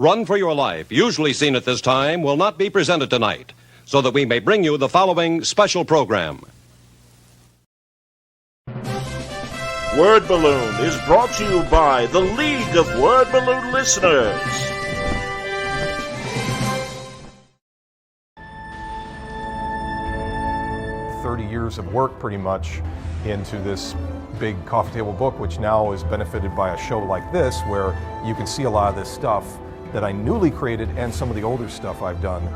Run for Your Life, usually seen at this time, will not be presented tonight, so that we may bring you the following special program. Word Balloon is brought to you by the League of Word Balloon Listeners. Years of work pretty much into this big coffee table book, which now is benefited by a show like this where you can see a lot of this stuff that I newly created and some of the older stuff I've done.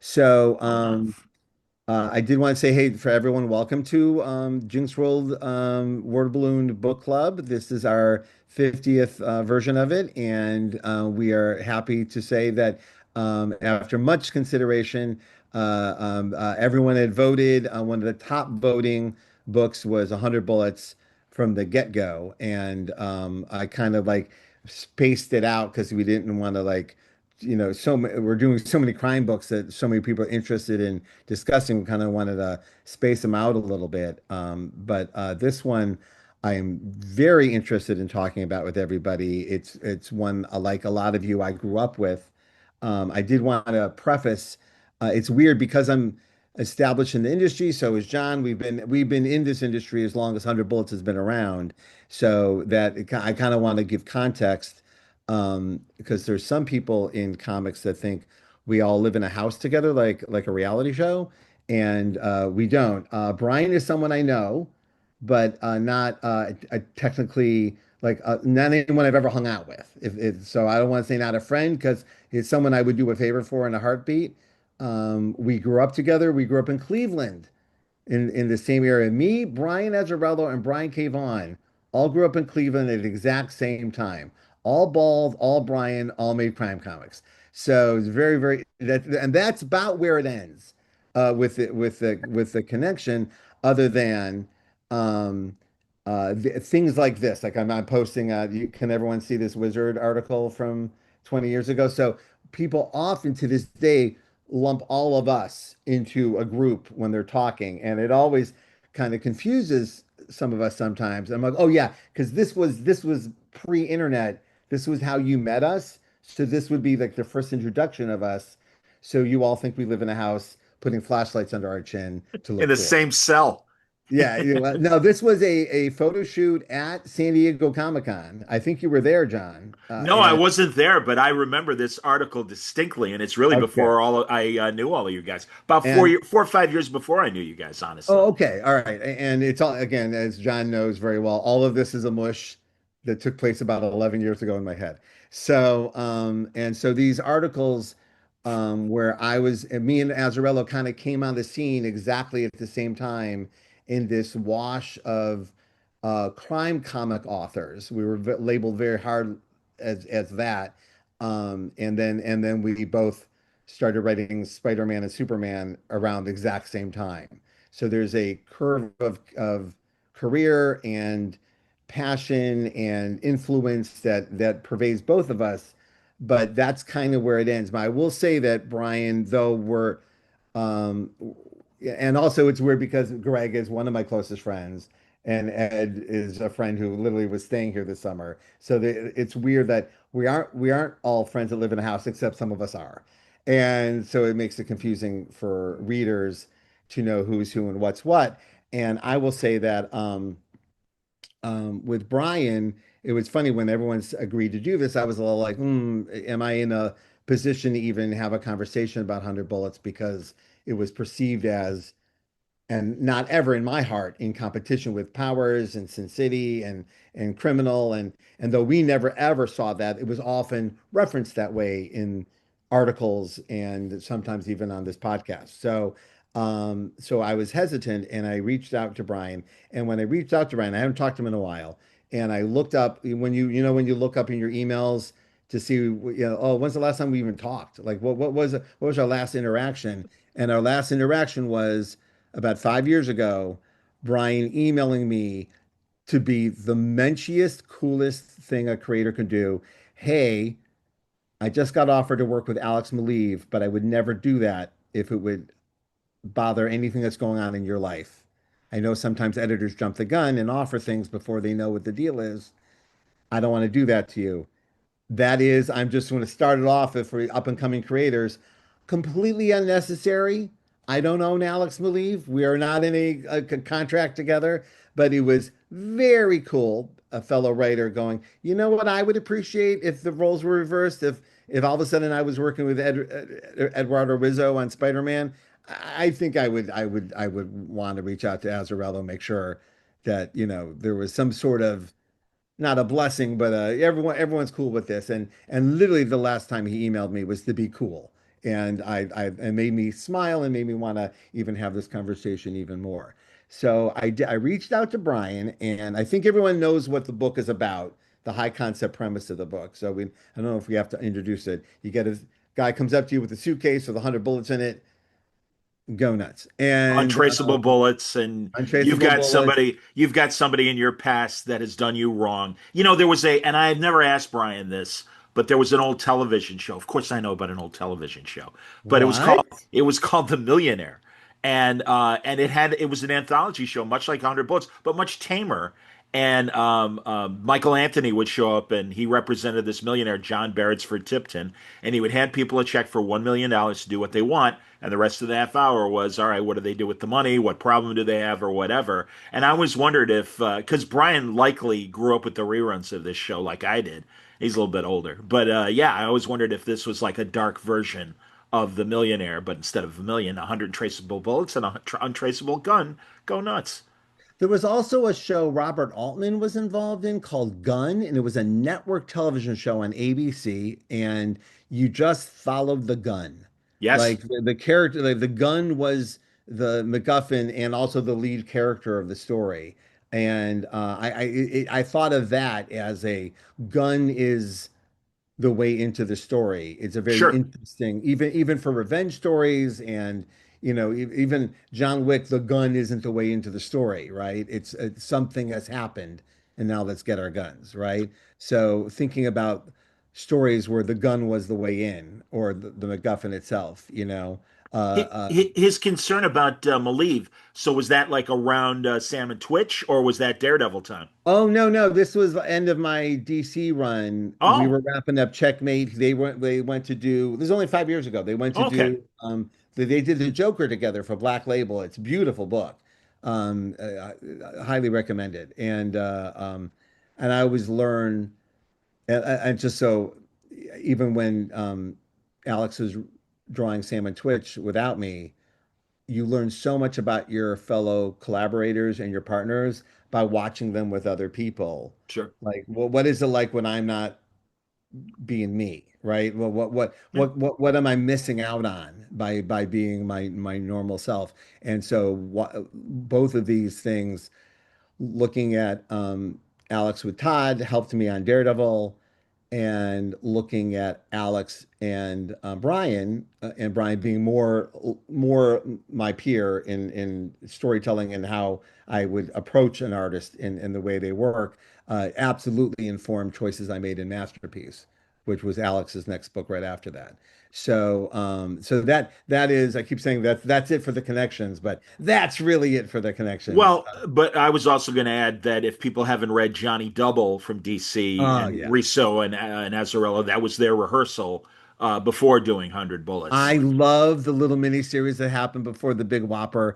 So I did want to say, hey, for everyone, welcome to Jinx World Word Balloon Book Club. This is our 50th version of it, and we are happy to say that after much consideration, everyone had voted. One of the top voting books was 100 Bullets from the get-go, and I kind of like spaced it out because we didn't want to we're doing so many crime books that so many people are interested in discussing. We kind of wanted to space them out a little bit. But this one I am very interested in talking about with everybody. It's one like a lot of you I grew up with. I did want to preface, it's weird because I'm established in the industry, so is John. We've been in this industry as long as 100 Bullets has been around. So I kind of want to give context because there's some people in comics that think we all live in a house together, like a reality show, and we don't. Brian is someone I know, but not technically not anyone I've ever hung out with. So I don't want to say not a friend because it's someone I would do a favor for in a heartbeat. We grew up together. We grew up in Cleveland in the same area. Me, Brian Azzarello, and Brian K. Vaughan all grew up in Cleveland at the exact same time. All bald, all Brian, all made crime comics. So it's very, very and that's about where it ends with the connection, other than things like this. Like I'm posting. Can everyone see this Wizard article from 20 years ago? So people often to this day lump all of us into a group when they're talking, and it always kind of confuses some of us sometimes. I'm like, oh yeah, because this was pre-internet. This was how you met us. So this would be like the first introduction of us. So you all think we live in a house putting flashlights under our chin to In look the cool. same cell. Yeah, no, this was a photo shoot at San Diego Comic-Con. I think you were there, John. No, I wasn't there, but I remember this article distinctly, and it's really Okay. before all I knew all of you guys. About And 4 or 5 years before I knew you guys, honestly. oh, okay, all right. And it's all again, as John knows very well, all of this is a mush that took place about 11 years ago in my head. So, and so these articles, where me and Azzarello kind of came on the scene exactly at the same time in this wash of crime comic authors. We were labeled very hard as that. And then we both started writing Spider-Man and Superman around the exact same time. So there's a curve of career and passion and influence that pervades both of us, but that's kind of where it ends. But I will say that Brian, though um, and also it's weird because Greg is one of my closest friends, and Ed is a friend who literally was staying here this summer. So it's weird that we aren't all friends that live in a house, except some of us are, and so it makes it confusing for readers to know who's who and what's what. And I will say that with Brian, it was funny when everyone's agreed to do this. I was a little like, am I in a position to even have a conversation about 100 Bullets because it was perceived as, and not ever in my heart, in competition with Powers and Sin City and Criminal, and though we never ever saw that, it was often referenced that way in articles and sometimes even on this podcast. So I was hesitant, and I reached out to Brian. And when I reached out to Brian, I haven't talked to him in a while, and I looked up when when you look up in your emails to see, oh, when's the last time we even talked? Like what was our last interaction? And our last interaction was about 5 years ago, Brian emailing me to be the menchiest, coolest thing a creator can do. Hey, I just got offered to work with Alex Maleev, but I would never do that if it would bother anything that's going on in your life. I know sometimes editors jump the gun and offer things before they know what the deal is. I don't want to do that to you. That is, I'm just going to start it off if for up and coming creators, completely unnecessary. I don't own Alex Maleev. We are not in a contract together, but it was very cool. A fellow writer going, you know what? I would appreciate if the roles were reversed. If all of a sudden I was working with Eduardo Rizzo on Spider-Man, I think I would want to reach out to Azzarello, make sure that, there was some sort of not a blessing, but everyone's cool with this. And literally the last time he emailed me was to be cool. And it made me smile and made me want to even have this conversation even more. So I reached out to Brian, and I think everyone knows what the book is about, the high concept premise of the book. So I don't know if we have to introduce it. You get a guy comes up to you with a suitcase with 100 bullets in it, go nuts. And Untraceable bullets, and you've untraceable got bullets. somebody in your past that has done you wrong. There was and I had never asked Brian this, but there was an old television show. Of course I know about an old television show, but What? it was called The Millionaire. And it was an anthology show, much like 100 Bullets, but much tamer. And Michael Anthony would show up, and he represented this millionaire, John Beresford Tipton, and he would hand people a check for $1 million to do what they want, and the rest of the half hour was, all right, what do they do with the money? What problem do they have, or whatever? And I always wondered if, because Brian likely grew up with the reruns of this show like I did. He's a little bit older, but yeah, I always wondered if this was like a dark version of The Millionaire, but instead of a million, 100 traceable bullets and a untraceable gun. Go nuts. There was also a show Robert Altman was involved in called Gun, and it was a network television show on ABC, and you just followed the gun. Yes. Like the character, like the gun was the MacGuffin and also the lead character of the story. And I thought of that as a gun is the way into the story. It's a very Sure. interesting, even for revenge stories, and even John Wick, the gun isn't the way into the story, right? It's something has happened, and now let's get our guns, right? So thinking about stories where the gun was the way in, or the MacGuffin itself, His concern about Maleev. So was that like around Sam and Twitch, or was that Daredevil time? Oh no, no, this was the end of my DC run. We Oh, were wrapping up Checkmate. They went to do this was only 5 years ago. They went to okay. do they did the Joker together for Black Label. It's a beautiful book. I highly recommend it. And I always learn and just so even when Alex was drawing Sam and Twitch without me, you learn so much about your fellow collaborators and your partners by watching them with other people. Sure. Like, what is it like when I'm not being me, right? Well, Yeah. what am I missing out on by being my normal self? And so, both of these things, looking at Alex with Todd helped me on Daredevil, and looking at Alex and Brian being more my peer in storytelling and how I would approach an artist in the way they work, absolutely informed choices I made in Masterpiece, which was Alex's next book right after that. So that is, I keep saying that's it for the connections, but that's really it for the connections. Well, but I was also going to add that if people haven't read Johnny Double from DC Oh and yeah. Riso and Azzarello, that was their rehearsal before doing 100 Bullets. I love the little miniseries that happened before the big whopper.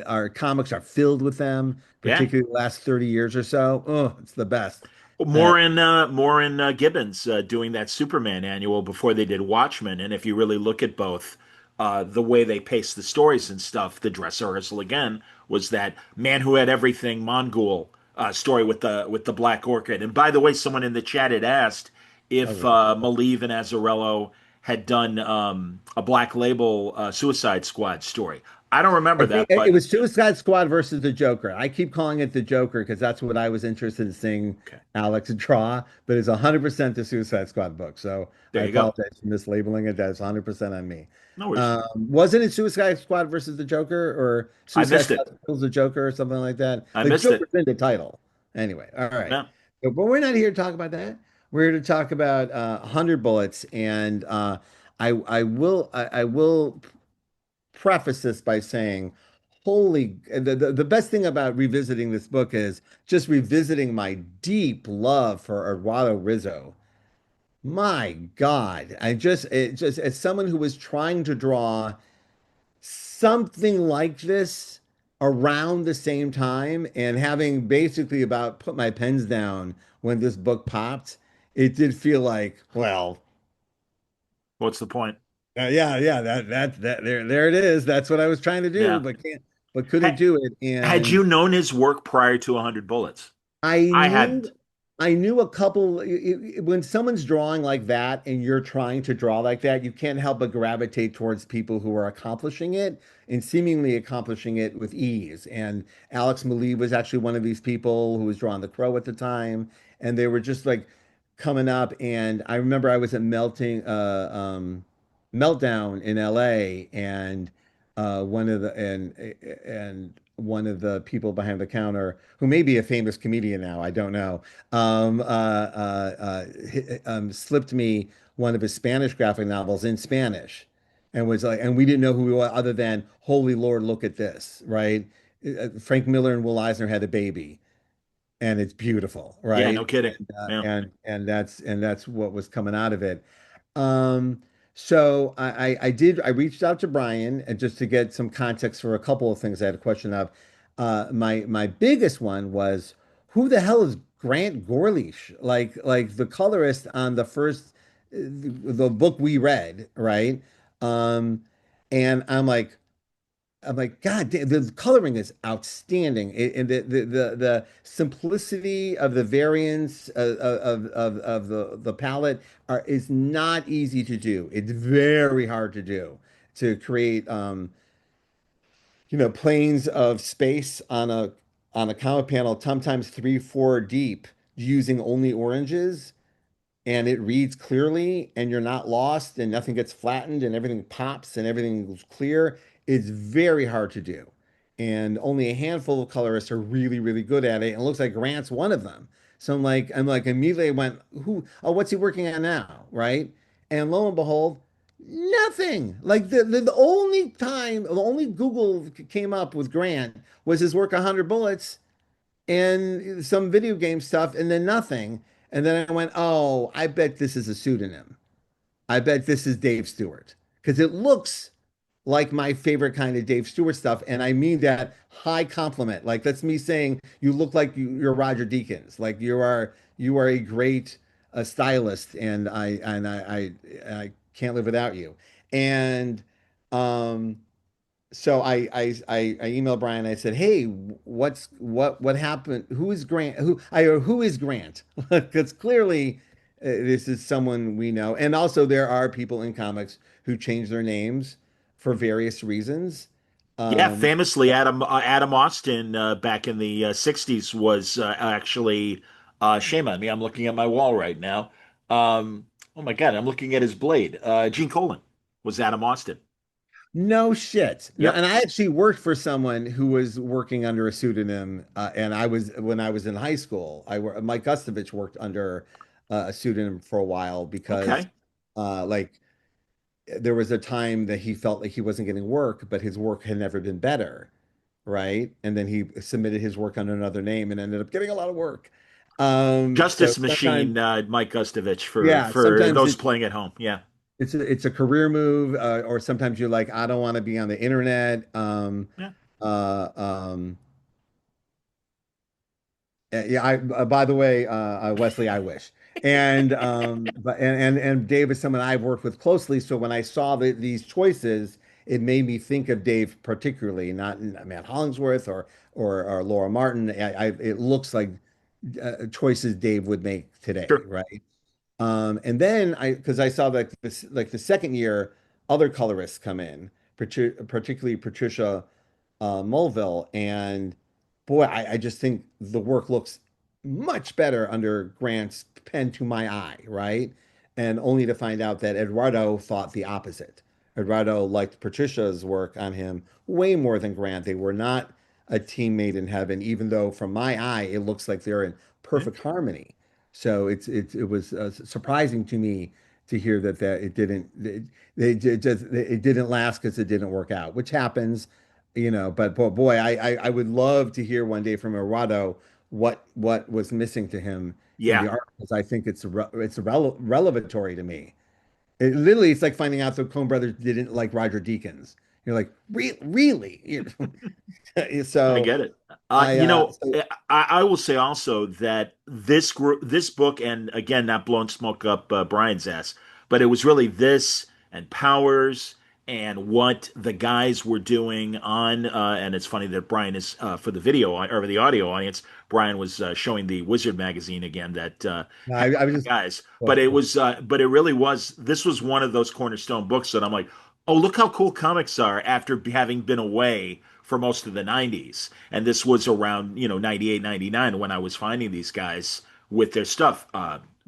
Our comics are filled with them, Yeah. particularly the last 30 years or so. Oh, it's the best. Uh, More in Gibbons doing that Superman annual before they did Watchmen. And if you really look at both, the way they paced the stories and stuff, the dress rehearsal again was that Man Who Had Everything Mongul story with the Black Orchid. And by the way, someone in the chat had asked if okay. Maleev and Azzarello had done a Black Label Suicide Squad story. I don't I remember think that, it but was Suicide Squad versus the Joker. I keep calling it the Joker because that's what I was interested in seeing okay, Alex draw, but it's 100% the Suicide Squad book. So I there you go. apologize for mislabeling it. That's 100% on me. No worries. Wasn't it Suicide Squad versus the Joker or I Suicide missed Squad it. kills the Joker or something like that? I The missed it. Joker's in the title. Anyway, all right. Yeah. But we're not here to talk about that. We're here to talk about 100 Bullets, and I will preface this by saying, holy, the best thing about revisiting this book is just revisiting my deep love for Eduardo Rizzo. My God, just as someone who was trying to draw something like this around the same time and having basically about put my pens down when this book popped, it did feel like, well, What's the point? yeah, that there it is. That's what I was trying to do, Yeah. but couldn't Had, do it. had And you known his work prior to 100 Bullets? I I knew hadn't. I knew a couple when someone's drawing like that and you're trying to draw like that, you can't help but gravitate towards people who are accomplishing it and seemingly accomplishing it with ease. And Alex Maleev was actually one of these people who was drawing The Crow at the time, and they were just like coming up. And I remember I was at Meltdown in LA, and one of the and one of the people behind the counter, who may be a famous comedian now, I don't know, slipped me one of his Spanish graphic novels in Spanish, and was like, and we didn't know who we were other than, holy Lord, look at this, right? Frank Miller and Will Eisner had a baby, and it's beautiful, Yeah, no right? kidding. Yeah. And that's what was coming out of it. So I reached out to Brian and just to get some context for a couple of things I had a question of. My biggest one was, who the hell is Grant Gorlish? Like the colorist on the first the book we read, right? Um, and I'm like, God damn, the coloring is outstanding. And the simplicity of the variants of the palette is not easy to do. It's very hard to do to create planes of space on a comic panel, sometimes 3, 4 deep, using only oranges, and it reads clearly and you're not lost and nothing gets flattened and everything pops and everything is clear. It's very hard to do. And only a handful of colorists are really, really good at it. And it looks like Grant's one of them. So I'm like immediately went, what's he working on now? Right. And lo and behold, nothing. Like the only time, the only Google came up with Grant was his work on 100 Bullets and some video game stuff, and then nothing. And then I went, oh, I bet this is a pseudonym. I bet this is Dave Stewart because it looks like my favorite kind of Dave Stewart stuff. And I mean that high compliment. Like that's me saying you look like you're Roger Deakins. Like you are a great stylist, and I can't live without you. And um, so I emailed Brian. I said, "Hey, what happened? Who is Grant? Who is Grant? Because clearly this is someone we know. And also there are people in comics who change their names for various reasons. Yeah, Um, famously, Adam Austin back in the 60s was actually shame on me. I'm looking at my wall right now. Oh my God, I'm looking at his blade. Gene Colan was Adam Austin. no shit. No, Yep. and I actually worked for someone who was working under a pseudonym. And I was when I was in high school. Mike Gustovich worked under a pseudonym for a while because Okay. like there was a time that he felt like he wasn't getting work, but his work had never been better, right? And then he submitted his work under another name and ended up getting a lot of work. So Justice sometimes, Machine, Mike Gustovich yeah, for sometimes those playing at home. Yeah. it's a career move, or sometimes you're like, I don't want to be on the internet. Yeah. Uh, um, yeah, by the way, Wesley, I wish. And Dave is someone I've worked with closely. So when I saw these choices, it made me think of Dave particularly, not Matt Hollingsworth or Laura Martin. It looks like choices Dave would make today, Sure. right? And then because I saw like the second year, other colorists come in, particularly Patricia Mulville, and boy, I just think the work looks much better under Grant's pen to my eye, right? And only to find out that Eduardo thought the opposite. Eduardo liked Patricia's work on him way more than Grant. They were not a teammate in heaven, even though from my eye it looks like they're in perfect harmony. So it was surprising to me to hear that it didn't it didn't last because it didn't work out, which happens, you know. But boy, I would love to hear one day from Eduardo what was missing to him in the Yeah, art, because I think it's relevatory to me. It's like finding out the Coen brothers didn't like Roger Deakins. You're like, really? I So get it. I so I will say also that this book, and again, not blowing smoke up Brian's ass, but it was really this and Powers and what the guys were doing on. And it's funny that Brian is for the video or the audio audience. Brian was showing the Wizard magazine again that had I was the just guys, but it really was. This was one of those cornerstone books that I'm like, oh, look how cool comics are after having been away for most of the 90s. And this was around, 98, 99 when I was finding these guys with their stuff.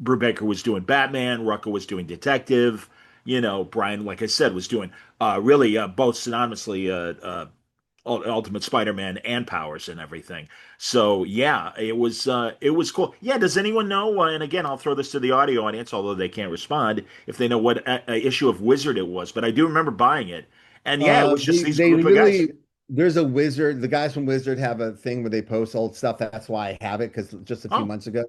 Brubaker was doing Batman, Rucka was doing Detective, Brian, like I said, was doing really both synonymously Ultimate Spider-Man and Powers and everything. So yeah, it was cool. Yeah, does anyone know? And again, I'll throw this to the audio audience, although they can't respond if they know what issue of Wizard it was. But I do remember buying it, and yeah, it was just these they group of guys. literally there's a Wizard. The guys from Wizard have a thing where they post old stuff. That's why I have it, because just a few Oh, months ago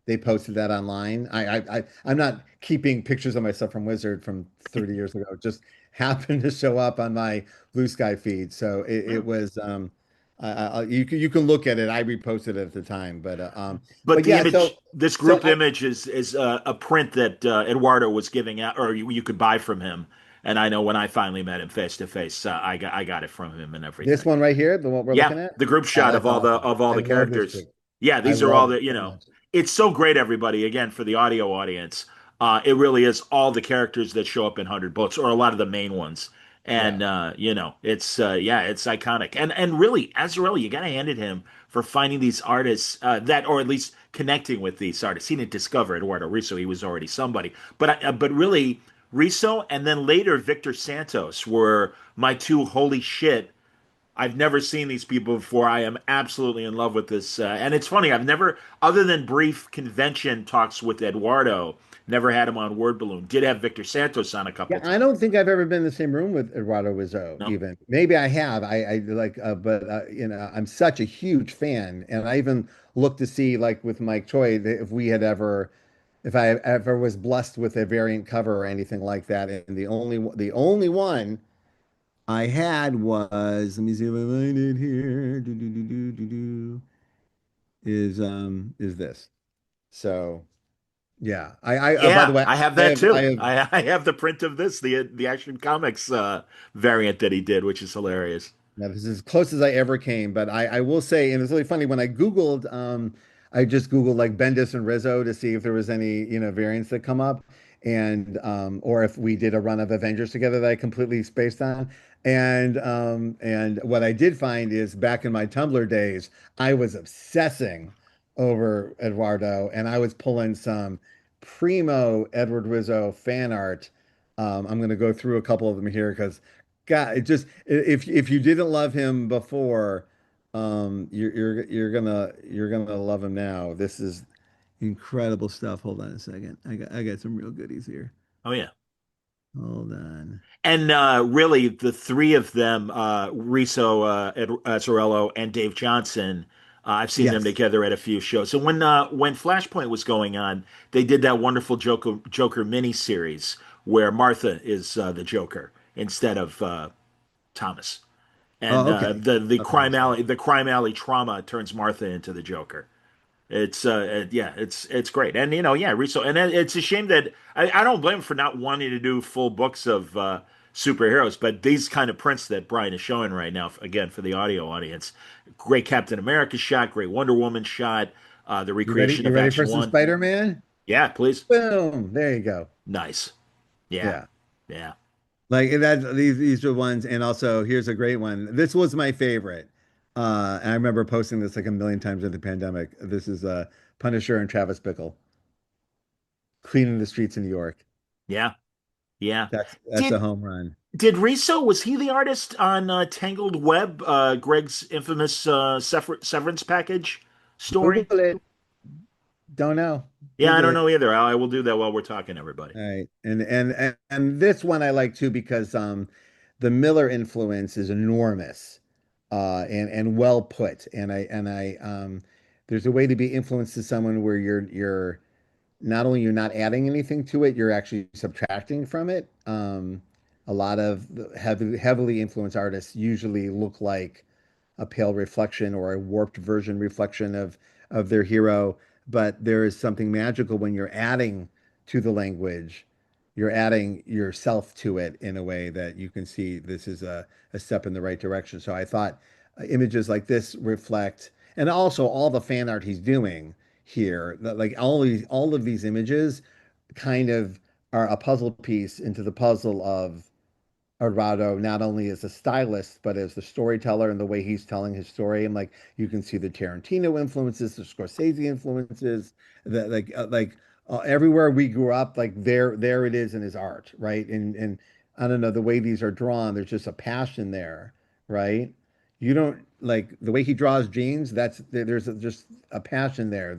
they posted that online. I'm not keeping pictures of myself from Wizard from 30 years ago. It just happened to show up on my Blue Sky feed. So yeah. it was you can look at it. I reposted it at the time, But but the yeah. image, this So group image is a print that Eduardo was giving out, or you could buy from him. And I know when I finally met him face to face, I got it from him and this everything. one right here, the one we're Yeah, looking at. the group Oh, shot of that's all the awesome. of all I the love this characters. group. Yeah, I these are all love the, it so much. it's so great, everybody. Again, for the audio audience, it really is all the characters that show up in 100 Books, or a lot of the main ones. Yeah. And it's yeah, it's iconic. And really, Azzarello, you got to hand it him for finding these artists that, or at least connecting with these artists. He didn't discover Eduardo Risso; he was already somebody. But really, Risso and then later Victor Santos were my two holy shit. I've never seen these people before. I am absolutely in love with this. And it's funny, I've never, other than brief convention talks with Eduardo, never had him on Word Balloon. Did have Victor Santos on a Yeah, couple I times. don't think I've ever been in the same room with Eduardo Rizzo, No. even. Maybe I have. I like, but I'm such a huge fan, and I even looked to see, like with Mike Choi, if we had ever, if I ever was blessed with a variant cover or anything like that. And the only one I had was, let me see if I find it here. Is this. So yeah, by the Yeah, way, I have I that have I too. have I have the print of this, the Action Comics variant that he did, which is hilarious. Now, this is as close as I ever came, but I will say, and it's really funny when I Googled, I just Googled like Bendis and Rizzo to see if there was any, variants that come up, and or if we did a run of Avengers together that I completely spaced on. And what I did find is back in my Tumblr days, I was obsessing over Eduardo, and I was pulling some primo Edward Rizzo fan art. I'm going to go through a couple of them here because God, it just if you didn't love him before, you're gonna love him now. This is incredible stuff. Hold on a second. I got some real goodies here. Oh yeah. Hold on. And really, the three of them, Riso, Azzarello, and Dave Johnson, I've seen them Yes. together at a few shows. And when Flashpoint was going on, they did that wonderful Joker mini series where Martha is the Joker instead of Thomas, and Oh, okay. the Okay. crime alley trauma turns Martha into the Joker. Yeah, it's great, and yeah, Riso, and it's a shame that I don't blame him for not wanting to do full books of superheroes, but these kind of prints that Brian is showing right now, again for the audio audience, great Captain America shot, great Wonder Woman shot, the You ready? recreation You of ready for Action some One, Spider-Man? yeah, please, Boom. There you go. nice, yeah, Yeah. yeah, Like these are ones, and also here's a great one. This was my favorite. And I remember posting this like a million times in the pandemic. This is Punisher and Travis Bickle cleaning the streets in New York. yeah. Yeah. That's a Did home run. did Riso, was he the artist on Tangled Web, Greg's infamous Severance package story? Google it. Don't know. Yeah, I Google don't it. know either. I will do that while we're talking, everybody. All right. And this one I like too because the Miller influence is enormous and well put. And I there's a way to be influenced to someone where you're not only you're not adding anything to it, you're actually subtracting from it. A lot of heavily influenced artists usually look like a pale reflection or a warped version reflection of their hero, but there is something magical when you're adding to the language. You're adding yourself to it in a way that you can see this is a step in the right direction. So I thought images like this reflect, and also all the fan art he's doing here, like all of these images kind of are a puzzle piece into the puzzle of Arado, not only as a stylist, but as the storyteller and the way he's telling his story. And like you can see the Tarantino influences, the Scorsese influences, that everywhere we grew up, like there it is in his art, right? And I don't know, the way these are drawn, there's just a passion there, right? You don't like the way he draws jeans, there's just a passion there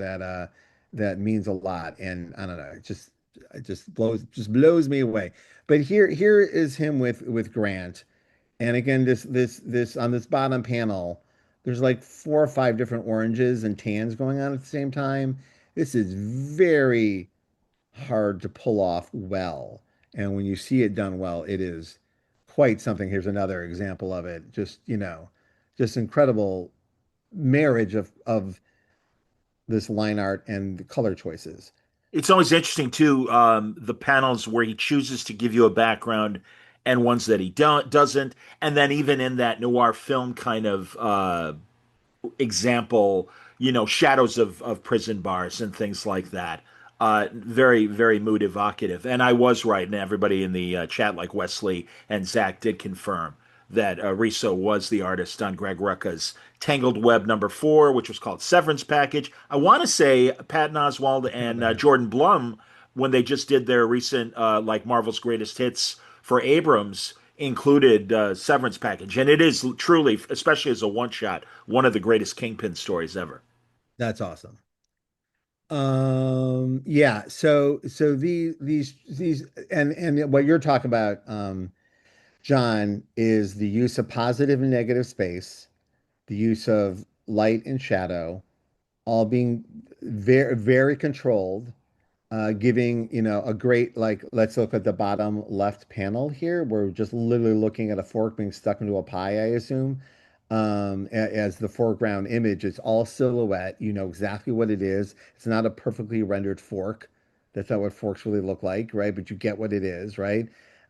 that means a lot. And I don't know, it just blows me away. But here is him with Grant. And again, this on this bottom panel, there's like four or five different oranges and tans going on at the same time. This is very hard to pull off well. And when you see it done well, it is quite something. Here's another example of it. Just incredible marriage of this line art and the color choices. It's always interesting too, the panels where he chooses to give you a background and ones that he doesn't, and then even in that noir film kind of example, shadows of prison bars and things like that. Very, very mood evocative. And I was right, and everybody in the chat, like Wesley and Zach, did confirm that Riso was the artist on Greg Rucka's Tangled Web #4, which was called Severance Package. I want to say Patton Oswalt and Jordan Blum, when they just did their recent like Marvel's Greatest Hits for Abrams, included Severance Package, and it is truly, especially as a one shot, one of the greatest Kingpin stories ever. That's awesome. Yeah, so these and what you're talking about, John, is the use of positive and negative space, the use of light and shadow, all being very, very controlled, giving, a great, like, let's look at the bottom left panel here. We're just literally looking at a fork being stuck into a pie, I assume. As the foreground image, it's all silhouette. You know exactly what it is. It's not a perfectly rendered fork. That's not what forks really look like, right? But you get what it is, right?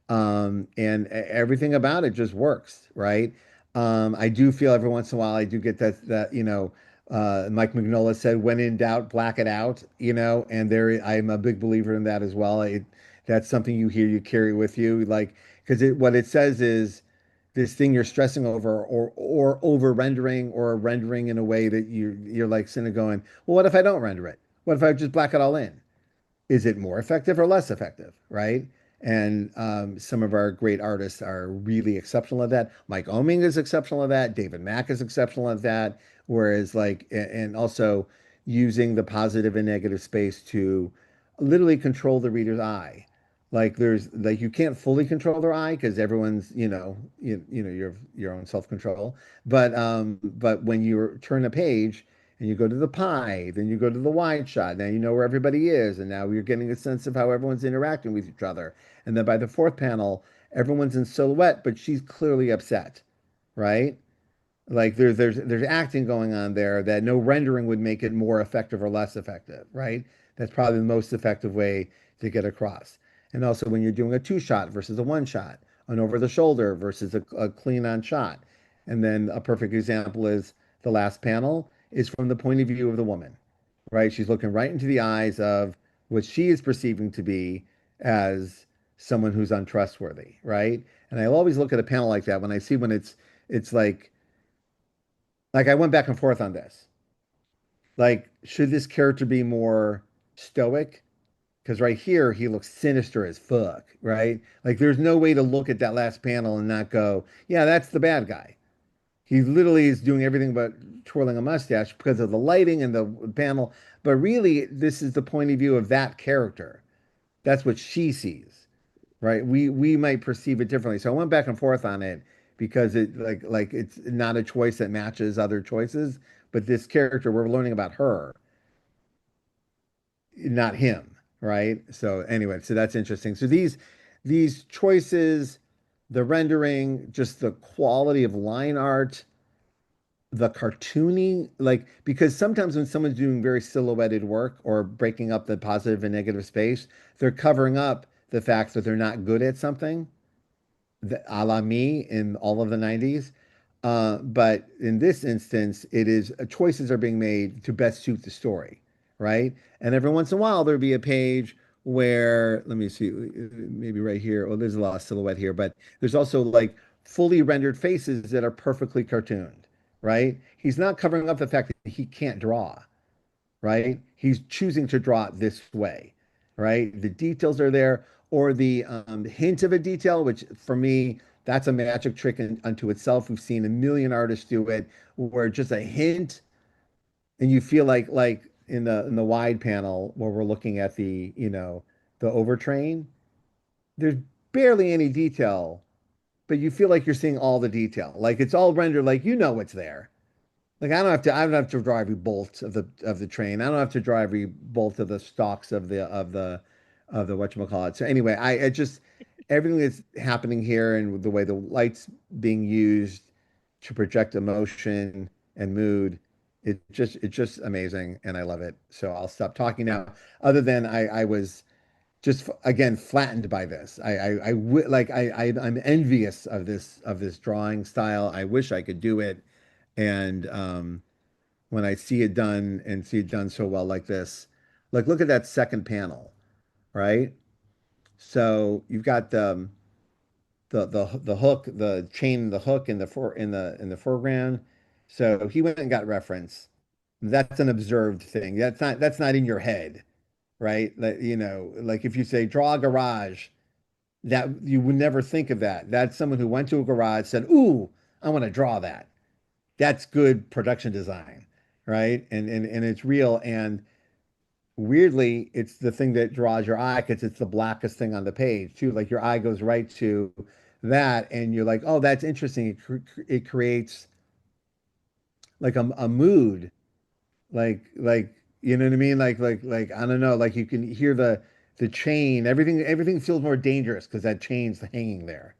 And everything about it just works, right? I do feel every once in a while I do get that Mike Mignola said, when in doubt, black it out, and I'm a big believer in that as well. That's something you hear, you carry with you, like, because what it says is this thing you're stressing over or over rendering or rendering in a way that you're like sitting there going, well, what if I don't render it? What if I just black it all in? Is it more effective or less effective, right? And some of our great artists are really exceptional at that. Mike Oeming is exceptional at that. David Mack is exceptional at that. Whereas, like, and also using the positive and negative space to literally control the reader's eye. Like, there's like you can't fully control their eye because everyone's, your own self-control. But when you turn a page and you go to the pie, then you go to the wide shot. Now you know where everybody is, and now you're getting a sense of how everyone's interacting with each other. And then by the fourth panel, everyone's in silhouette, but she's clearly upset, right? Like there's acting going on there that no rendering would make it more effective or less effective, right? That's probably the most effective way to get across. And also when you're doing a two shot versus a one shot, an over the shoulder versus a clean on shot. And then a perfect example is the last panel is from the point of view of the woman, right? She's looking right into the eyes of what she is perceiving to be as someone who's untrustworthy, right? And I always look at a panel like that when I see when it's like I went back and forth on this. Like, should this character be more stoic Because right here, he looks sinister as fuck, right? Like there's no way to look at that last panel and not go, yeah, that's the bad guy. He literally is doing everything but twirling a mustache because of the lighting and the panel. But really, this is the point of view of that character. That's what she sees, right? We might perceive it differently. So I went back and forth on it because it like it's not a choice that matches other choices, but this character we're learning about her, not him, right? So anyway, so that's interesting. So these choices, the rendering, just the quality of line art, the cartooning, like because sometimes when someone's doing very silhouetted work or breaking up the positive and negative space, they're covering up the fact that they're not good at something, a la me in all of the 90s. But in this instance, it is choices are being made to best suit the story, right? And every once in a while, there'll be a page where, let me see, maybe right here. Oh, there's a lot of silhouette here, but there's also like fully rendered faces that are perfectly cartooned, right? He's not covering up the fact that he can't draw, right? He's choosing to draw it this way, right? The details are there, or the hint of a detail, which for me, that's a magic trick unto itself. We've seen a million artists do it, where just a hint, and you feel like in the wide panel where we're looking at the the overtrain, there's barely any detail, but you feel like you're seeing all the detail. Like it's all rendered like it's there. Like I don't have to draw every bolt of the train. I don't have to draw every bolt of the stalks of the whatchamacallit. So anyway, I just everything that's happening here and the way the lights being used to project emotion and mood, it's just amazing and I love it. So I'll stop talking now. Other than I was just again flattened by this. I'm envious of this drawing style. I wish I could do it. And when I see it done and see it done so well like this, like look at that second panel, right? So you've got the hook, the chain, the hook in the foreground. So he went and got reference. That's an observed thing. That's not in your head, right? Like, like if you say draw a garage, that you would never think of that. That's someone who went to a garage, said, "Ooh, I want to draw that." That's good production design, right? And it's real. And weirdly, it's the thing that draws your eye because it's the blackest thing on the page too. Like your eye goes right to that, and you're like, "Oh, that's interesting." It creates like a mood, like you know what I mean? Like I don't know, like you can hear the chain. Everything feels more dangerous because that chain's hanging there,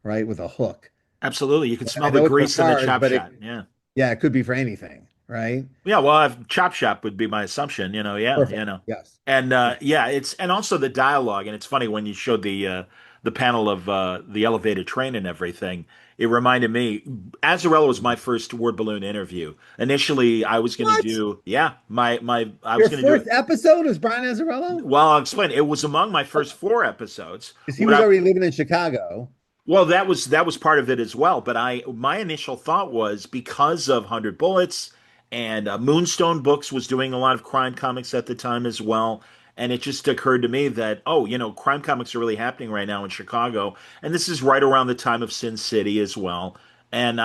right, with a hook. Absolutely. You can smell I the know it's for grease in the cars, chop but shop. Yeah. yeah, it could be for anything, right? Yeah, well, chop shop would be my assumption, yeah, Perfect. Yes. And Yeah. yeah, it's and also the dialogue, and it's funny when you showed the panel of the elevated train and everything. It reminded me, Azarello was my first word balloon interview. Initially, I was going to What? do, yeah, my I was Your going to do first it. episode was Brian Azzarello? Well, I'll explain. It was among my first four episodes. Because he What was I already living in Chicago. Well, that was part of it as well. But my initial thought was because of 100 Bullets and Moonstone Books was doing a lot of crime comics at the time as well. And it just occurred to me that, oh, crime comics are really happening right now in Chicago. And this is right around the time of Sin City as well. And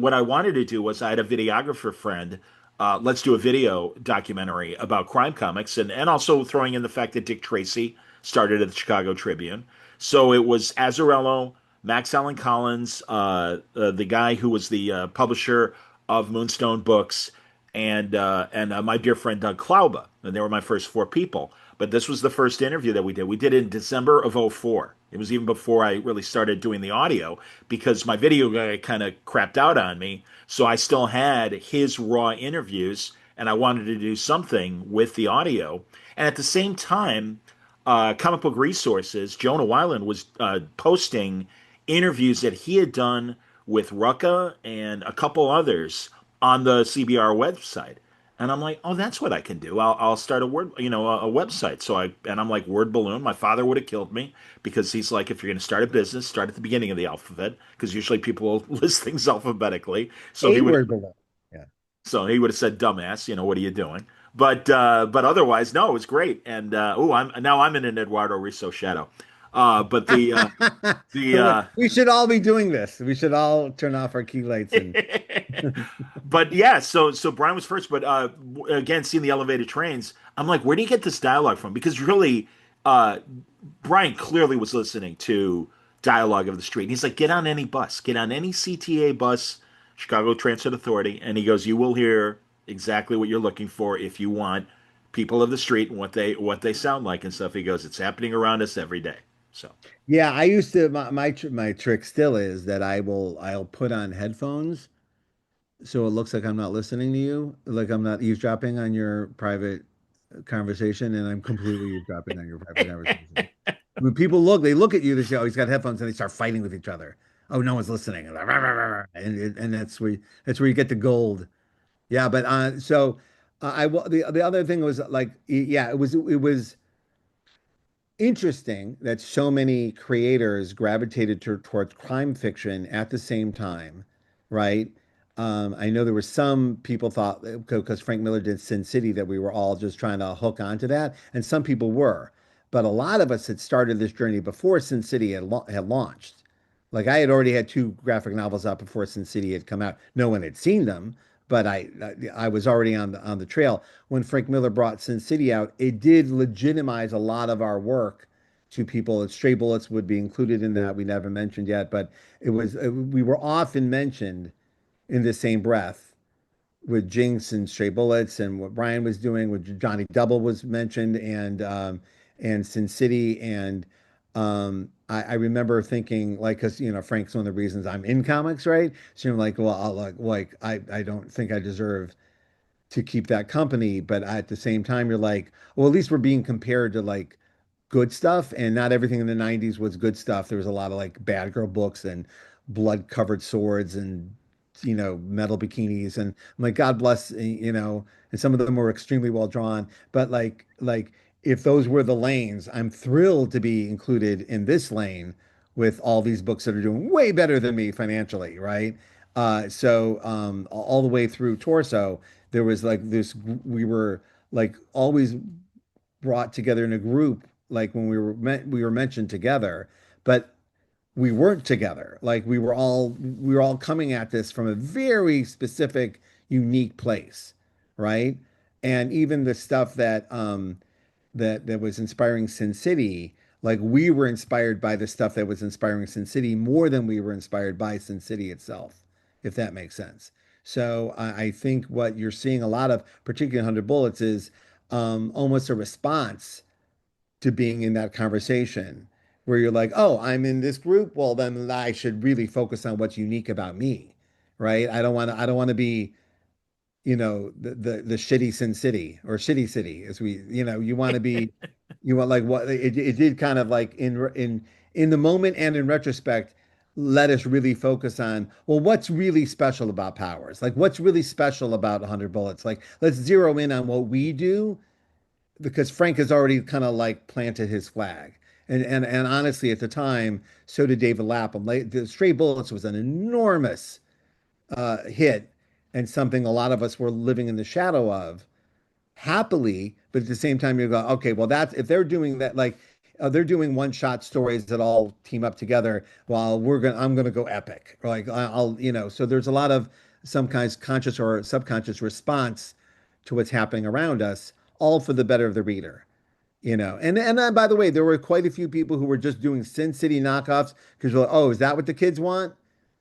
what I wanted to do was I had a videographer friend. Let's do a video documentary about crime comics and also throwing in the fact that Dick Tracy started at the Chicago Tribune. So it was Azzarello, Max Allan Collins, the guy who was the publisher of Moonstone Books, and my dear friend Doug Klauba. And they were my first four people. But this was the first interview that we did. We did it in December of '04. It was even before I really started doing the audio because my video guy kind of crapped out on me. So I still had his raw interviews and I wanted to do something with the audio. And at the same time, Comic Book Resources, Jonah Weiland was posting interviews that he had done with Rucka and a couple others on the CBR website. And I'm like, oh, that's what I can do. I'll start a website. I'm like, word balloon. My father would have killed me because he's like, if you're going to start a business, start at the beginning of the alphabet because usually people will list things alphabetically. So A word below. Yeah. he would have said, dumbass, what are you doing? But otherwise, no, it was great. And I'm in an Eduardo Risso shadow. But the We should all be doing this. We should all turn off our key lights and but yeah, so Brian was first, but again, seeing the elevated trains, I'm like, where do you get this dialogue from? Because really, uh, Brian clearly was listening to dialogue of the street. And he's like, get on any bus, get on any CTA bus, Chicago Transit Authority, and he goes, you will hear exactly what you're looking for if you want people of the street and what they sound like and stuff. He goes, it's happening around us every day. So yeah, I used to my trick still is that I'll put on headphones so it looks like I'm not listening to you, like I'm not eavesdropping on your private conversation, and I'm completely eavesdropping on your private conversation. When people look, they look at you, they say, "Oh, he's got headphones," and they start fighting with each other. Oh, no one's listening, and and that's where you get the gold. Yeah, but so the other thing was like, yeah, it was interesting that so many creators gravitated towards crime fiction at the same time, right? I know there were some people thought because Frank Miller did Sin City that we were all just trying to hook onto that, and some people were, but a lot of us had started this journey before Sin City had launched. Like I had already had two graphic novels out before Sin City had come out. No one had seen them, but I was already on the trail. When Frank Miller brought Sin City out, it did legitimize a lot of our work to people. Stray Bullets would be included in that. We never mentioned yet, but we were often mentioned in the same breath with Jinx and Stray Bullets and what Brian was doing with Johnny Double was mentioned and Sin City and I remember thinking like because Frank's one of the reasons I'm in comics, right? So I'm like, well, I'll, like I don't think I deserve to keep that company, but at the same time, you're like, well, at least we're being compared to like good stuff, and not everything in the 90s was good stuff. There was a lot of like bad girl books and blood covered swords and metal bikinis, and I'm like, God bless, and some of them were extremely well drawn, but like if those were the lanes, I'm thrilled to be included in this lane with all these books that are doing way better than me financially, right? So all the way through Torso, there was like this, we were like always brought together in a group, like when we were mentioned together, but we weren't together. Like we were all coming at this from a very specific, unique place, right? And even the stuff that was inspiring Sin City, like we were inspired by the stuff that was inspiring Sin City more than we were inspired by Sin City itself, if that makes sense. So I think what you're seeing a lot of, particularly in 100 Bullets, is almost a response to being in that conversation where you're like, oh, I'm in this group. Well, then I should really focus on what's unique about me, right? I don't want to be, the shitty Sin City or shitty city as you want to be, you want like what it did kind of like in the moment and in retrospect, let us really focus on, well, what's really special about Powers? Like what's really special about 100 Bullets? Like let's zero in on what we do because Frank has already kind of like planted his flag. And honestly, at the time, so did David Lapham. Like, the Stray Bullets was an enormous hit and something a lot of us were living in the shadow of happily. But at the same time, you go, okay, well, that's if they're doing that, like they're doing one shot stories that all team up together. While I'm gonna go epic. Or like so there's a lot of some kinds conscious or subconscious response to what's happening around us, all for the better of the reader. And by the way, there were quite a few people who were just doing Sin City knockoffs because like, oh, is that what the kids want?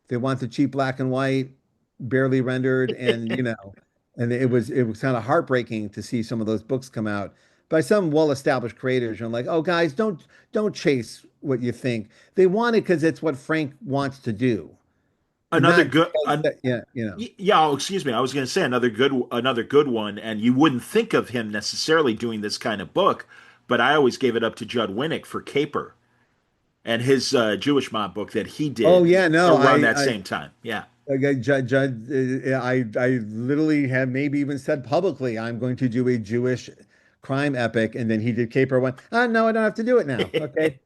They want the cheap black and white, barely rendered, and it was kind of heartbreaking to see some of those books come out by some well-established creators. And I'm like, oh, guys, don't chase what you think. They want it because it's what Frank wants to do. another Not good, yeah, yeah. Oh, excuse me. I was going to say another good one, and you wouldn't think of him necessarily doing this kind of book, but I always gave it up to Judd Winnick for Caper and his Jewish mob book that he Oh did yeah, no, around that same time. Yeah. I literally have maybe even said publicly I'm going to do a Jewish crime epic, and then he did Caper one. No, I don't have to do it now. Okay,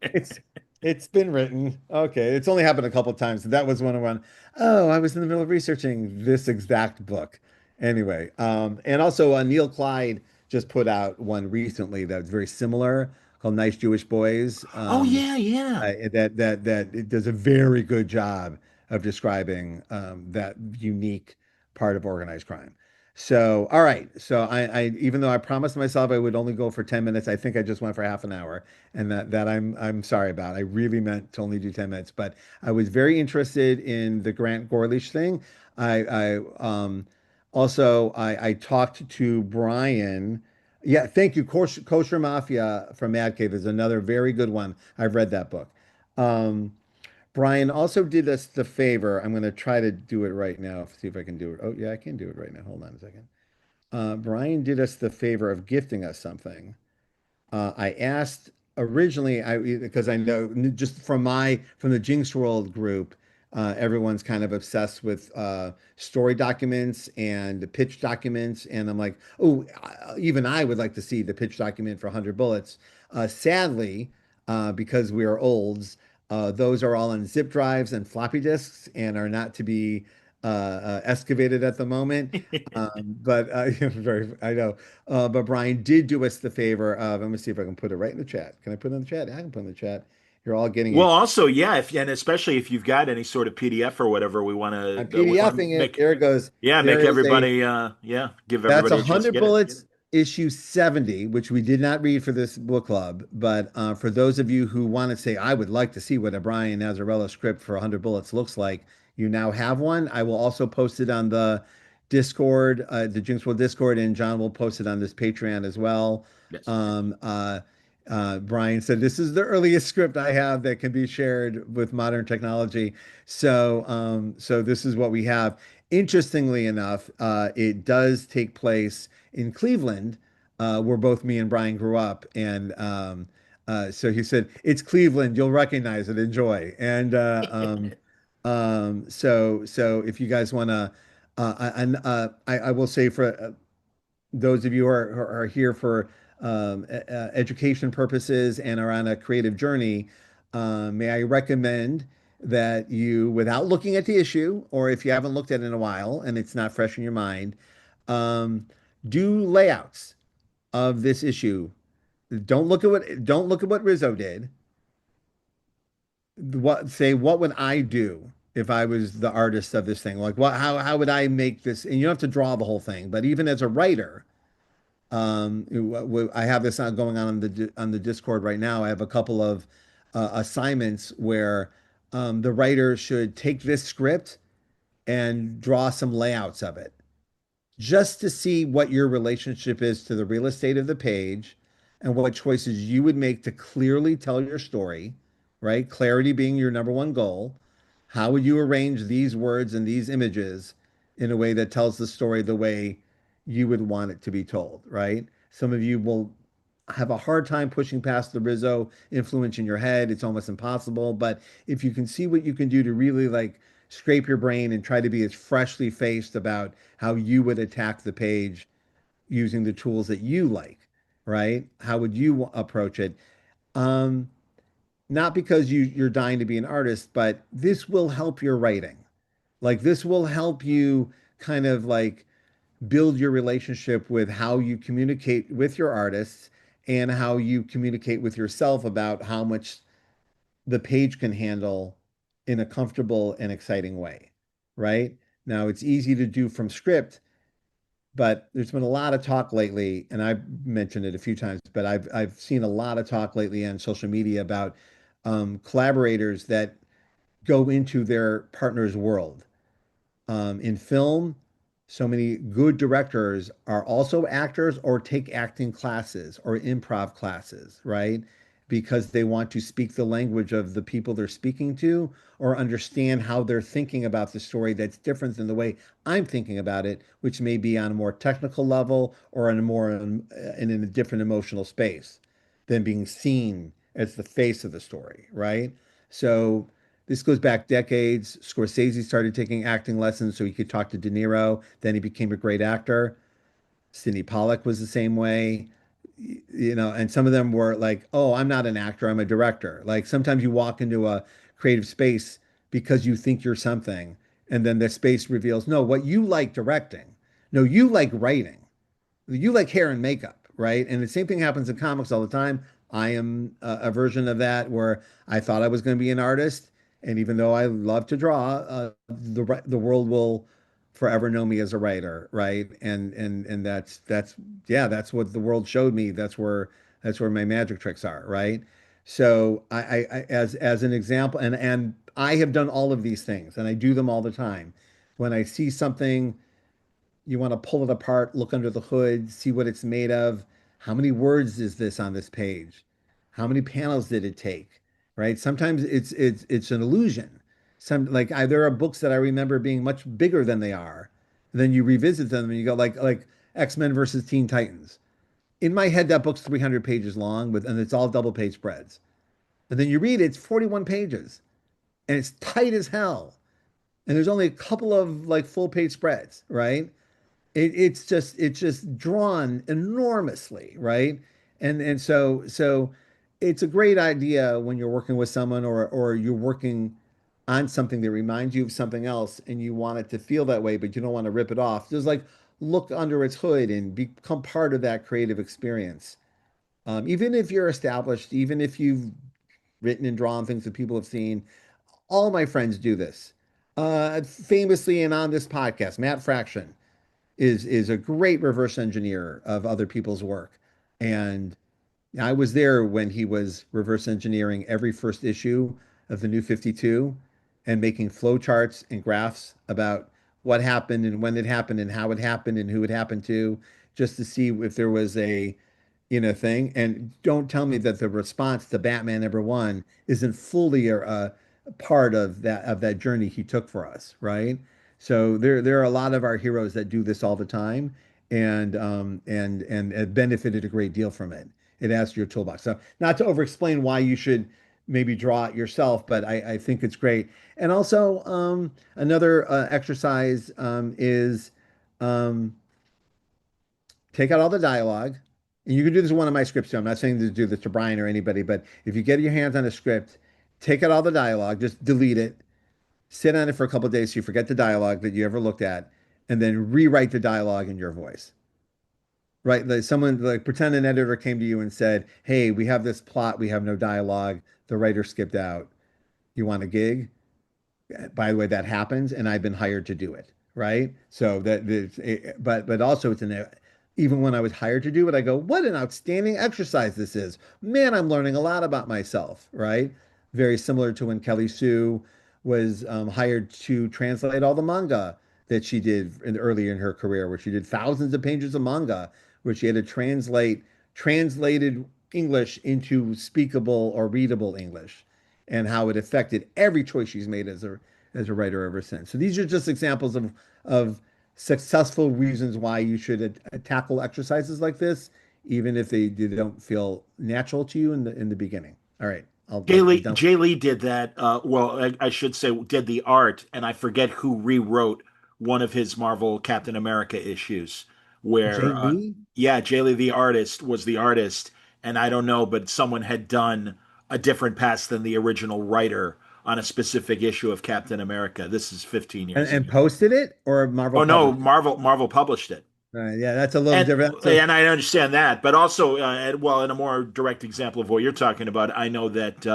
it's been written. Okay, it's only happened a couple of times. That was one. Oh, I was in the middle of researching this exact book. Anyway, and also Neil Clyde just put out one recently that's very similar called Nice Jewish Boys. Oh yeah, yeah. That it does a very good job of describing that unique part of organized crime. So, all right. So I even though I promised myself I would only go for 10 minutes, I think I just went for half an hour, and that I'm sorry about. I really meant to only do 10 minutes, but I was very interested in the Grant Gorlish thing. I talked to Brian. Yeah, thank you. Kosher Mafia from Mad Cave is another very good one. I've read that book. Um, Brian also did us the favor. I'm going to try to do it right now. See if I can do it. Oh, yeah, I can do it right now. Hold on a second. Brian did us the favor of gifting us something. I asked originally, I because I know just from the Jinx World group, everyone's kind of obsessed with story documents and pitch documents, and I'm like, oh, even I would like to see the pitch document for 100 Bullets. Sadly, because we are olds, those are all on zip drives and floppy disks and are not to be excavated at the moment. But very, I know. But Brian did do us the favor of, let me see if I can put it right in the chat. Can I put it in the chat? I can put it in the chat. You're all getting Well, a, also, yeah, if and especially if you've got any sort of PDF or whatever, I'm we want PDFing to it. make There it goes. yeah, make There is a, everybody yeah, give that's everybody a chance to 100 get it. Bullets issue 70, which we did not read for this book club. But for those of you who want to say, I would like to see what a Brian Azzarello script for 100 Bullets looks like, you now have one. I will also post it on the Discord, the Jinxwell Discord, and John will post it on this Patreon as well. Yes. Brian said, this is the earliest script I have that can be shared with modern technology. So this is what we have. Interestingly enough, it does take place in Cleveland, where both me and Brian grew up. And so he said, it's Cleveland, you'll recognize it, enjoy. And so if you guys want to, I will say for those of you who are here for education purposes and are on a creative journey, may I recommend that you, without looking at the issue, or if you haven't looked at it in a while and it's not fresh in your mind, um, do layouts of this issue. Don't look at what Rizzo did. What would I do if I was the artist of this thing? Like how would I make this? And you don't have to draw the whole thing, but even as a writer, I have this going on on the Discord right now. I have a couple of assignments where the writer should take this script and draw some layouts of it, just to see what your relationship is to the real estate of the page and what choices you would make to clearly tell your story, right? Clarity being your number one goal. How would you arrange these words and these images in a way that tells the story the way you would want it to be told, right? Some of you will have a hard time pushing past the Rizzo influence in your head. It's almost impossible. But if you can see what you can do to really like scrape your brain and try to be as freshly faced about how you would attack the page using the tools that you like, right? How would you approach it? Um, Not because you're dying to be an artist, but this will help your writing. Like this will help you kind of like build your relationship with how you communicate with your artists and how you communicate with yourself about how much the page can handle in a comfortable and exciting way, right? Now, it's easy to do from script, but there's been a lot of talk lately, and I've mentioned it a few times, but I've seen a lot of talk lately on social media about collaborators that go into their partner's world. In film, so many good directors are also actors or take acting classes or improv classes, right? Because they want to speak the language of the people they're speaking to or understand how they're thinking about the story that's different than the way I'm thinking about it, which may be on a more technical level or on a more in a different emotional space than being seen as the face of the story, right? So this goes back decades. Scorsese started taking acting lessons so he could talk to De Niro. Then he became a great actor. Sidney Pollack was the same way. You know, and some of them were like, oh, I'm not an actor, I'm a director. Like sometimes you walk into a creative space because you think you're something, and then the space reveals, no, what you like directing. No, you like writing. You like hair and makeup, right? And the same thing happens in comics all the time. I am a version of that where I thought I was going to be an artist, and even though I love to draw, the world will forever know me as a writer, right? And that's yeah, that's what the world showed me. That's where my magic tricks are, right? So as an example, and I have done all of these things, and I do them all the time. When I see something, you want to pull it apart, look under the hood, see what it's made of. How many words is this on this page? How many panels did it take? Right? Sometimes it's an illusion. There are books that I remember being much bigger than they are. Then you revisit them and you go like X-Men versus Teen Titans. In my head, that book's 300 pages long and it's all double page spreads. And then you read it, it's 41 pages and it's tight as hell. And there's only a couple of like full page spreads, right? It's just drawn enormously, right? And so it's a great idea when you're working with someone or you're working on something that reminds you of something else and you want it to feel that way, but you don't want to rip it off. Just like look under its hood and become part of that creative experience. Even if you're established, even if you've written and drawn things that people have seen, all my friends do this. Famously and on this podcast, Matt Fraction is a great reverse engineer of other people's work. And I was there when he was reverse engineering every first issue of the New 52 and making flowcharts and graphs about what happened and when it happened and how it happened and who it happened to, just to see if there was a thing. And don't tell me that the response to Batman #1 isn't fully a part of that journey he took for us, right? So there are a lot of our heroes that do this all the time, and have benefited a great deal from it. It adds to your toolbox. So not to over-explain why you should maybe draw it yourself, but I think it's great. And also another exercise is um, take out all the dialogue. And you can do this in one of my scripts too. I'm not saying to do this to Brian or anybody, but if you get your hands on a script, take out all the dialogue, just delete it, sit on it for a couple of days so you forget the dialogue that you ever looked at, and then rewrite the dialogue in your voice. Right? Like pretend an editor came to you and said, "Hey, we have this plot, we have no dialogue, the writer skipped out. You want a gig?" By the way, that happens, and I've been hired to do it, right? So but also even when I was hired to do it, I go, what an outstanding exercise this is. Man, I'm learning a lot about myself, right? Very similar to when Kelly Sue was hired to translate all the manga that she did earlier in her career, where she did thousands of pages of manga, where she had to translate translated English into speakable or readable English, and how it affected every choice she's made as a writer ever since. So these are just examples of successful reasons why you should tackle exercises like this, even if they don't feel natural to you in the beginning. All right, Jay Lee did that. Well, I should say did the art, and I forget who rewrote one of his Marvel Captain America issues. Jay Where, Lee. yeah, Jay Lee the artist was the artist, and I don't know, but someone had done a different pass than the original writer on a specific issue of Captain America. This is 15 and, years and ago. posted it or Marvel Oh no, published it? Marvel published it. Yeah, that's a little and different. and I understand that, but also, well, in a more direct example of what you're talking about, I know that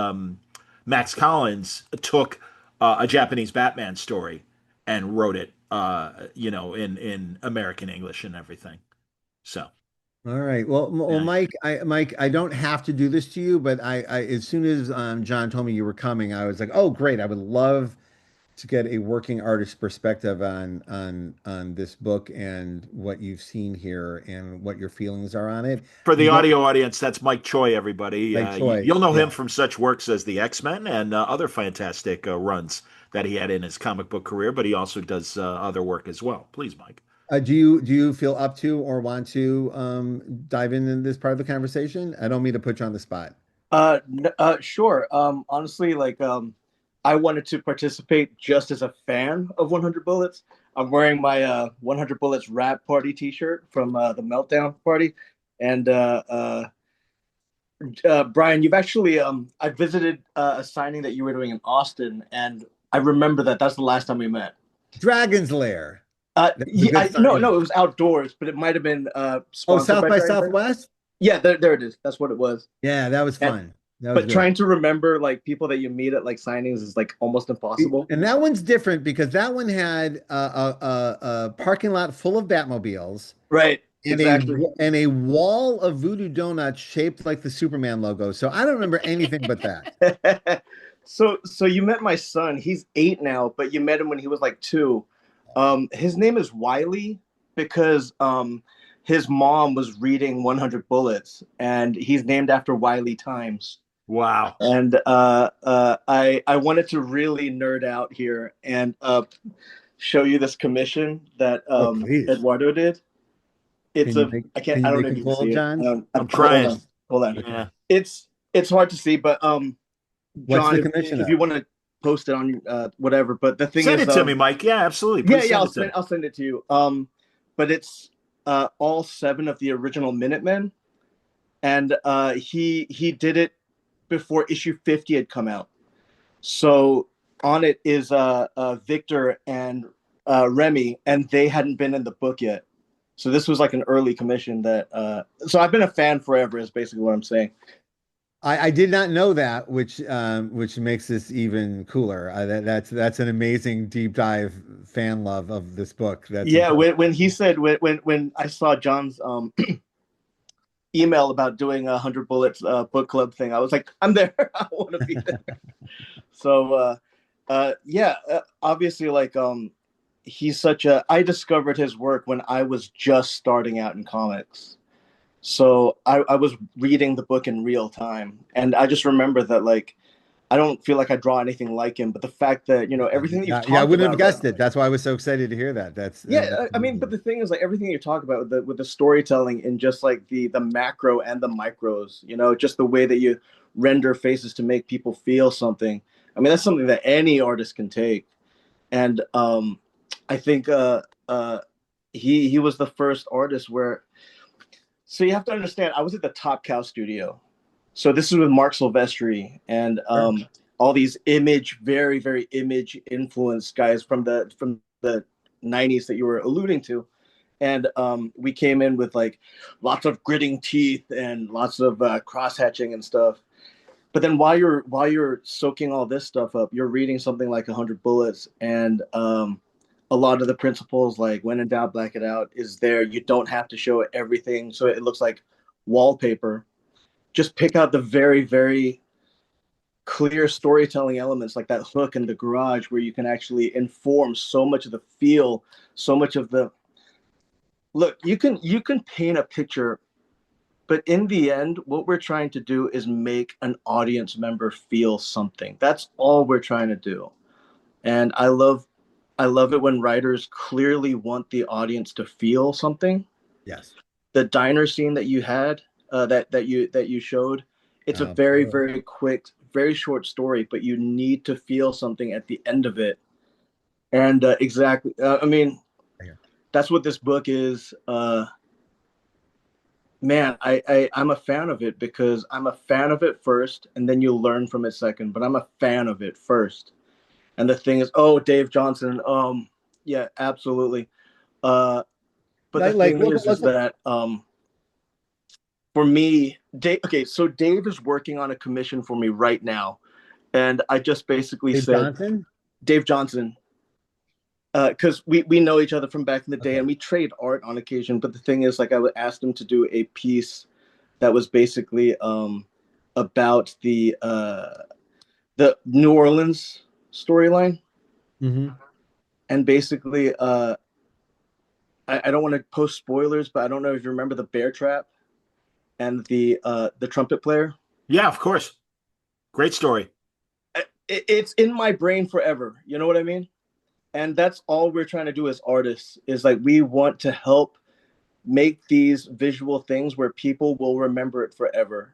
Max Collins took a Japanese Batman story and wrote it, in American English and everything. So, All right. Well, yeah. Mike, I don't have to do this to you, but as soon as John told me you were coming, I was like, oh, great! I would love to get a working artist perspective on this book and what you've seen here and what your feelings are on it. For the You don't audio audience, that's Mike Choi, everybody. like Choi, You'll know yeah. him from such works as the X-Men and other fantastic runs that he had in his comic book career, but he also does other work as well. Please, Mike. Do you feel up to or want to dive in this part of the conversation? I don't mean to put you on the spot. Sure. Honestly, I wanted to participate just as a fan of 100 Bullets. I'm wearing my 100 Bullets rap party T-shirt from the Meltdown party, and Brian, you've actually I visited a signing that you were doing in Austin, and I remember that's the last time we met. Dragon's Lair. That was a good No, signing. no, it was outdoors, but it might have been Oh, sponsored South by by Giant Steak. Southwest? Yeah, there it is. That's what it was. Yeah, that was And fun. That was but good. trying to remember like people that you meet at like signings is like almost impossible. And that one's different because that one had a parking lot full of Batmobiles Right. and Exactly. a wall of Voodoo Donuts shaped like the Superman logo. So I don't remember anything but that. So you met my son. He's 8 now, but you met him when he was like 2. His name is Wiley because his mom was reading 100 Bullets, and he's named after Wiley Times. Wow. And I wanted to really nerd out here and show you this commission that Oh, please. Eduardo did. It's a Can I you don't make know if it you can full, see it. John? I'm trying. Hold on. Yeah. It's hard to see, but What's John, the commission if of? you want to post it on whatever. But the thing Send is, it to me, Mike. Yeah, absolutely. yeah, Please yeah, send it to me. I'll send it to you. But it's all 7 of the original Minutemen, and he did it before issue 50 had come out. So on it is Victor and Remy, and they hadn't been in the book yet. So this was like an early commission that. So I've been a fan forever. Is basically what I'm saying. I did not know that, which makes this even cooler. That's an amazing deep dive fan love of this book. That's Yeah, incredible. when he said when I saw John's email about doing 100 Bullets book club thing, I was like, I'm there. I want to be there. So yeah, obviously like he's such a. I discovered his work when I was just starting out in comics. So I was reading the book in real time, and I just remember that like I don't feel like I draw anything like him, but the fact that everything that you've Yeah, I talked wouldn't have about, guessed it. That's why I was so excited to hear that. That's yeah, I mean, but the thing is, like everything you talk about with the storytelling and just like the macro and the micros, just the way that you render faces to make people feel something. I mean, that's something that any artist can take, and I think he was the first artist where. So you have to understand, I was at the Top Cow studio. So this is with Mark Silvestri and all these very, very image influenced guys from the 90s that you were alluding to. And we came in with like lots of gritting teeth and lots of cross hatching and stuff. But then while you're soaking all this stuff up, you're reading something like 100 Bullets, and a lot of the principles, like when in doubt, black it out, is there. You don't have to show everything so it looks like wallpaper. Just pick out the very, very clear storytelling elements, like that hook in the garage, where you can actually inform so much of the feel, so much of the look. You can paint a picture, but in the end, what we're trying to do is make an audience member feel something. That's all we're trying to do. And I love it when writers clearly want the audience to feel something. yes. The diner scene that you had, that you showed, it's a very, very quick, very short story, but you need to feel something at the end of it. And exactly, I mean, that's what this book is. Man, I'm a fan of it because I'm a fan of it first, and then you learn from it second. But I'm a fan of it first. And the thing is, oh, Dave Johnson, yeah, absolutely. But the Like, thing is that for me, Dave. Okay, so Dave is working on a commission for me right now, and I just basically Dave said, Johnson? Dave Johnson, because we know each other from back in the day, Okay. and we trade art on occasion. But the thing is, like, I would ask him to do a piece that was basically about the New Orleans storyline. Mm-hmm. And basically, I don't want to post spoilers, but I don't know if you remember the bear trap and the trumpet player. Yeah, of course. Great story. It's in my brain forever. You know what I mean? And that's all we're trying to do as artists is like we want to help make these visual things where people will remember it forever.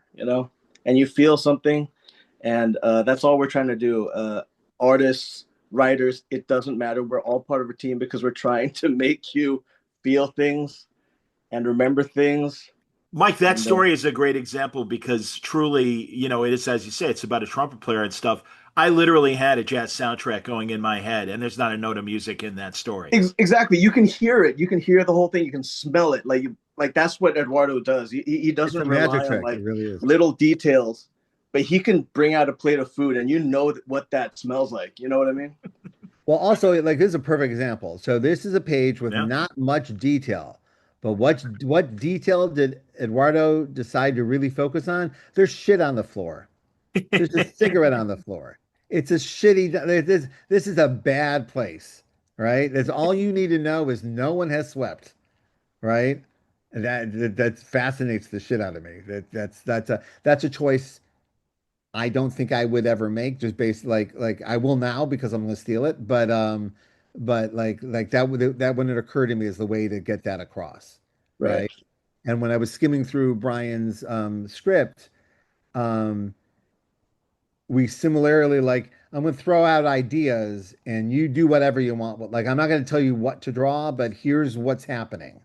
And you feel something, and that's all we're trying to do. Artists, writers, it doesn't matter. We're all part of a team because we're trying to make you feel things and remember things. Mike, that story is a great example because truly, it is, as you say, it's about a trumpet player and stuff. I literally had a jazz soundtrack going in my head, and there's not a note of music in that story. Exactly. You can hear it. You can hear the whole thing. You can smell it. Like that's what Eduardo does. He It's a doesn't magic rely on trick. It like really is. little details, but he can bring out a plate of food and you know what that smells like. You know what I mean? Well, also, like this is a perfect example. So this is a page with Yeah. not much detail, but what detail did Eduardo decide to really focus on? There's shit on the floor. There's a cigarette on the floor. It's a shitty. This is a bad place, right? That's all you need to know is no one has swept, right? And that fascinates the shit out of me. That's a choice I don't think I would ever make just based like I will now because I'm going to steal it, but like that wouldn't occur to me as the way to get that across, Right. right? And when I was skimming through Brian's script, um, we similarly like I'm going to throw out ideas and you do whatever you want. Like I'm not going to tell you what to draw, but here's what's happening.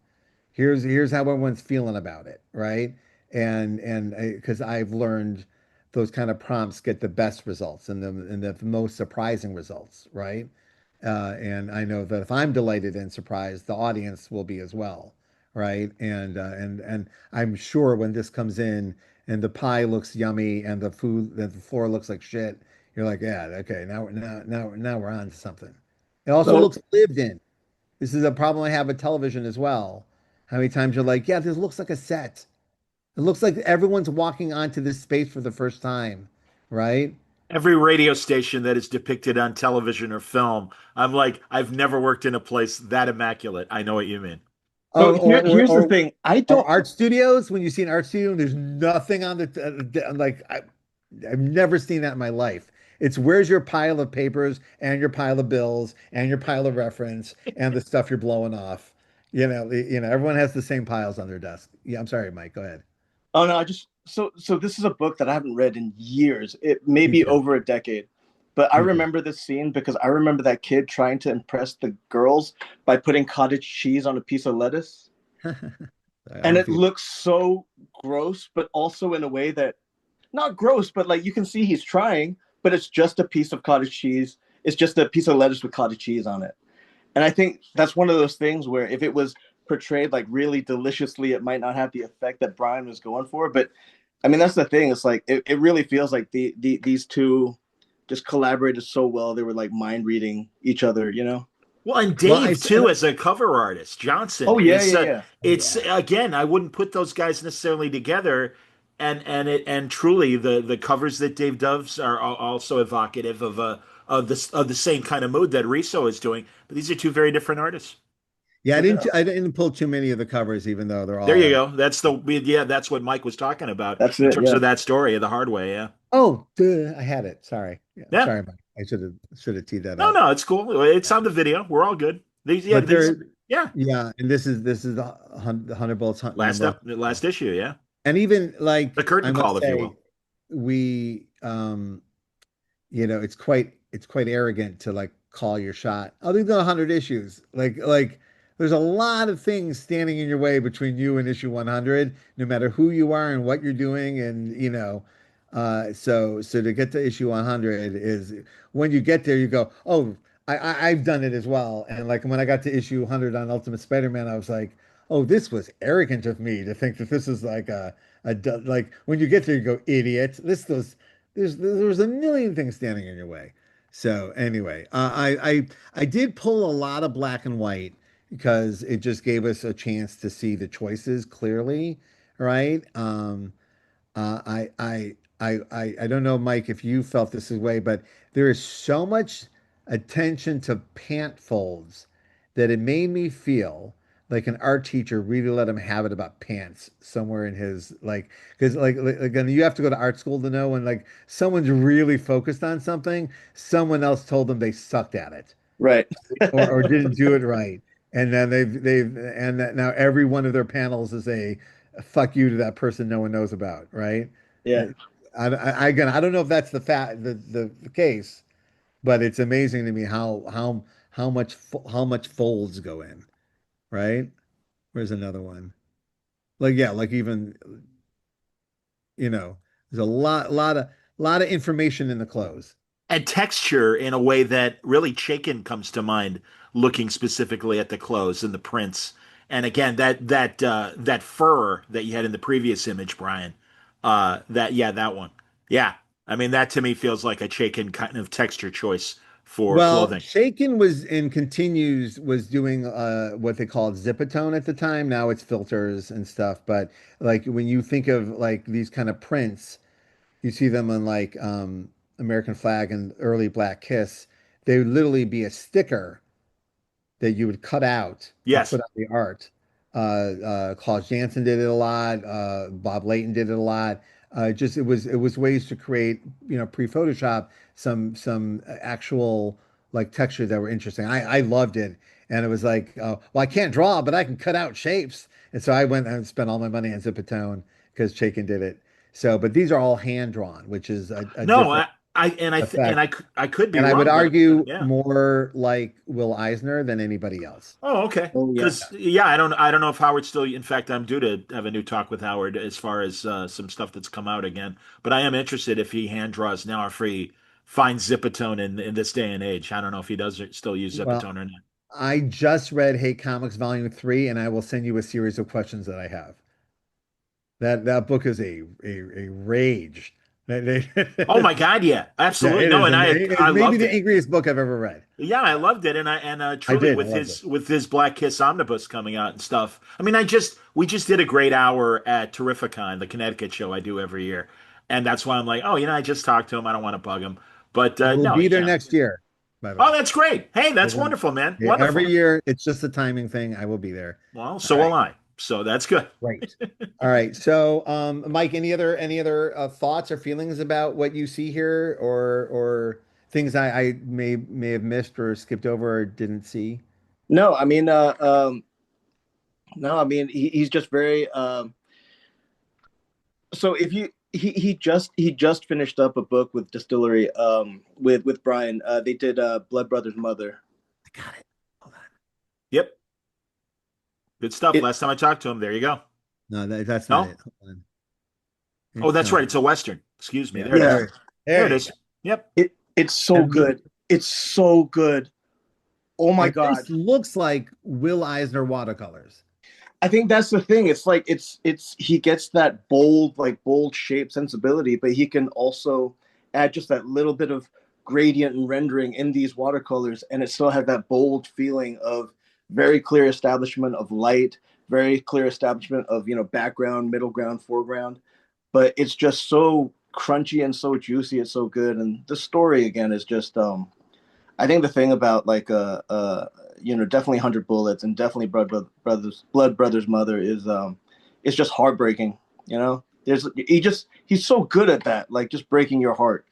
Here's how everyone's feeling about it, right? And because I've learned those kind of prompts get the best results and the most surprising results, right? And I know that if I'm delighted and surprised, the audience will be as well, right? And I'm sure when this comes in and the pie looks yummy and the floor looks like shit, you're like, yeah, okay, now we're on to something. It also So looks lived in. This is a problem I have with television as well. How many times you're like, yeah, this looks like a set. It looks like everyone's walking onto this space for the first time, right? Every radio station that is depicted on television or film, I'm like, I've never worked in a place that immaculate. I know what you mean. so Or here's the thing. I or don't. art studios. When you see an art studio, there's nothing on I've never seen that in my life. It's where's your pile of papers and your pile of bills and your pile of reference and the stuff you're blowing off. Everyone has the same piles on their desk. Yeah, I'm sorry, Mike. Go ahead. Oh no, I just so this is a book that I haven't read in years. It may Me be too. over a decade. But I Me too. remember this scene because I remember that kid trying to impress the girls by putting cottage cheese on a piece of lettuce. And I'm it feeling. looks so gross, but also in a way that not gross, but like you can see he's trying, but it's just a piece of cottage cheese. It's just a piece of lettuce with cottage cheese on it. And I think that's one of those things where if it was portrayed like really deliciously, it might not have the effect that Brian was going for. But I mean, that's the thing. It's like it really feels like these two just collaborated so well. They were like mind reading each other, you know? Well, and Well, Dave too, as a cover artist, Johnson Oh yeah, is. yeah, yeah. It's again, I wouldn't put those guys necessarily together, and truly, the covers that Dave does are also evocative of the same kind of mood that Riso is doing. But these are two very different artists. Yeah, No doubt. I didn't pull too many of the covers, even though they're There you all. go. That's the yeah. That's what Mike was talking about That's in it. terms Yeah. of that story, the hard way. Yeah, Oh, duh, I had it. Sorry. Yeah, yeah. sorry, Mike. I should have teed that No, up. no, it's cool. It's Yeah. on the video. We're all good. These, yeah, But these, there, yeah. yeah, and this is the Hundred Bullets hunt Last number. up, last issue. Yeah, And even the like I curtain must call, if you say, will. we it's quite arrogant to like call your shot. Other than 100 issues, like there's a lot of things standing in your way between you and issue 100, no matter who you are and what you're doing, and so to get to issue 100 is when you get there, you go, oh, I've done it as well. And like when I got to issue 100 on Ultimate Spider-Man, I was like, oh, this was arrogant of me to think that this is like like when you get there, you go, idiot. There's a million things standing in your way. So anyway, I did pull a lot of black and white because it just gave us a chance to see the choices clearly, right? I don't know, Mike, if you felt this way, but there is so much attention to pant folds that it made me feel like an art teacher really let him have it about pants somewhere in his like because again you have to go to art school to know when like someone's really focused on something, someone else told them they sucked at it Right. or didn't do it right. And then they've and that now every one of their panels is a fuck you to that person no one knows about, right? Uh, Yeah. again, I don't know if that's the case, but it's amazing to me how much folds go in, right? Where's another one? Like yeah, like even there's a lot of information in the clothes. and texture in a way that really Chaykin comes to mind, looking specifically at the clothes and the prints. And again, that fur that you had in the previous image, Brian, that one, yeah. I mean, that to me feels like a Chaykin kind of texture choice for Well, clothing. Shaken was and continues was doing what they called Zipatone at the time. Now it's filters and stuff. But like when you think of like these kind of prints, you see them on like American Flag and early Black Kiss. They would literally be a sticker that you would cut out and Yes, put on the art. Claus Janson did it a lot. Bob Layton did it a lot. Just it was ways to create pre-Photoshop some actual like texture that were interesting. I loved it, and it was like well I can't draw but I can cut out shapes, and so I went and spent all my money on Zipatone because Chaykin did it. So but these are all hand drawn, which is a no, different effect. I could be And I would wrong, but argue yeah. more like Will Eisner than anybody else. Oh, okay. Oh yeah. Because yeah, I don't know if Howard's still. In fact, I'm due to have a new talk with Howard as far as some stuff that's come out again. But I am interested if he hand draws now or if he finds Zipatone in this day and age. I don't know if he does still use Well, Zipatone or not. I just read Hate Comics Volume 3, and I will send you a series of questions that I have. That book is a rage. Oh my God, yeah, Yeah, absolutely. it No, is. and It's I maybe loved the it. angriest book I've ever read. Yeah, I loved it, and I truly did. I loved it. with his Black Kiss omnibus coming out and stuff. I mean, I just we just did a great hour at Terrificon, the Connecticut show I do every year, and that's why I'm like, oh, I just talked to him. I don't want to bug him, but I will no, be there next year, by the way. Oh, that's great. Hey, We're that's gonna- wonderful, man. yeah, every Wonderful. year, it's just a timing thing. I will be there. Well, All so right. will I. So that's good. Great. All right. So, Mike, any other thoughts or feelings about what you see here, or things I may have missed or skipped over or didn't see? No, I mean, no, I mean he's just very. So if you he just finished up a book with Distillery with Brian. They did Blood Brothers Mother. I got it. Hold on. Yep. Good stuff. It, Last time I talked to him, there you go. No, that's No? not it. Hold on. Oh, It's that's right. It's a Western. Excuse me. Yeah, There it is. Yeah. There it you is. go. Yep. it's so And good. It's so good. Oh my like God. this looks like Will Eisner watercolors. I think that's the thing. It's like it's he gets that bold, like bold shape sensibility, but he can also add just that little bit of gradient and rendering in these watercolors, and it still has that bold feeling of very clear establishment of light, very clear establishment of background, middle ground, foreground. But it's just so crunchy and so juicy. It's so good, and the story again is just I think the thing about like definitely 100 Bullets and definitely Blood Brothers Mother is it's just heartbreaking. There's he's so good at that, like just breaking your heart.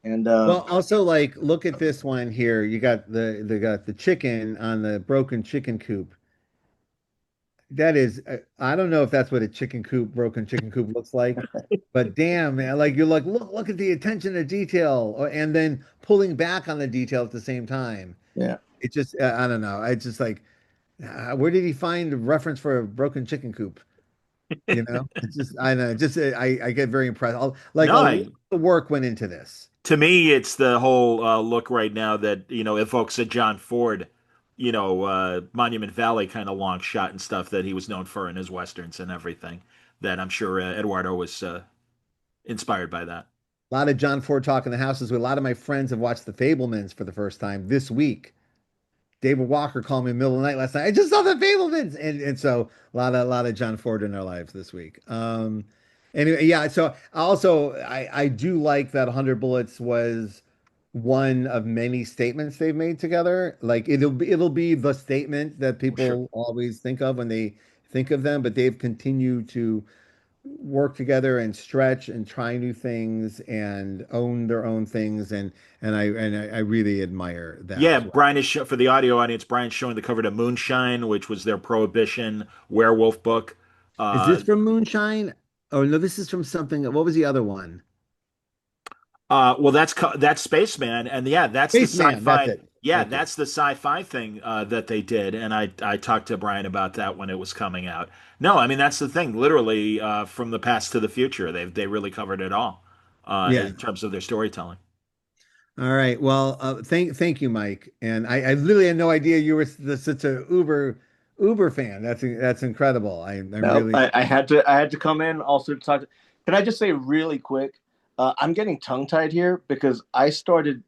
And Well, also like look at this one here. You got the chicken on the broken chicken coop. That is, I don't know if that's what a broken chicken coop looks like, but damn, man, like you're like, look at the attention to detail, and then pulling back on the detail at the same time. yeah, It just, I don't know. It's just like, where did he find a reference for a broken chicken coop? It's just, I know, just, I get very impressed. Like No, a lot of work went into this. to me, it's the whole look right now that, evokes a John Ford, Monument Valley kind of long shot and stuff that he was known for in his Westerns and everything. That I'm sure Eduardo was inspired by that. A lot of John Ford talk in the houses. A lot of my friends have watched The Fablemans for the first time this week. David Walker called me in the middle of the night last night. I just saw The Fablemans, and so a lot of John Ford in their lives this week. Anyway, yeah. So also, I do like that 100 Bullets was one of many statements they've made together. Like it'll be the statement that For sure. people always think of when they think of them, but they've continued to work together and stretch and try new things and own their own things, and I really admire that Yeah, as well. Brian is for the audio audience. Brian's showing the cover to Moonshine, which was their Prohibition werewolf book. Is Uh, this from Moonshine? Oh no, this is from something. What was the other one? well, that's Spaceman, and yeah, that's the Spaceman, that's sci-fi. it. Yeah, Thank you. that's the sci-fi thing that they did, and I talked to Brian about that when it was coming out. No, I mean that's the thing. Literally, from the past to the future, they really covered it all Yeah. in terms of their storytelling. All right. Well, thank you, Mike. And I literally had no idea you were such a Uber fan. That's incredible. I'm No, really I had to come in also to talk. Can I just say really quick? I'm getting tongue tied here because I started,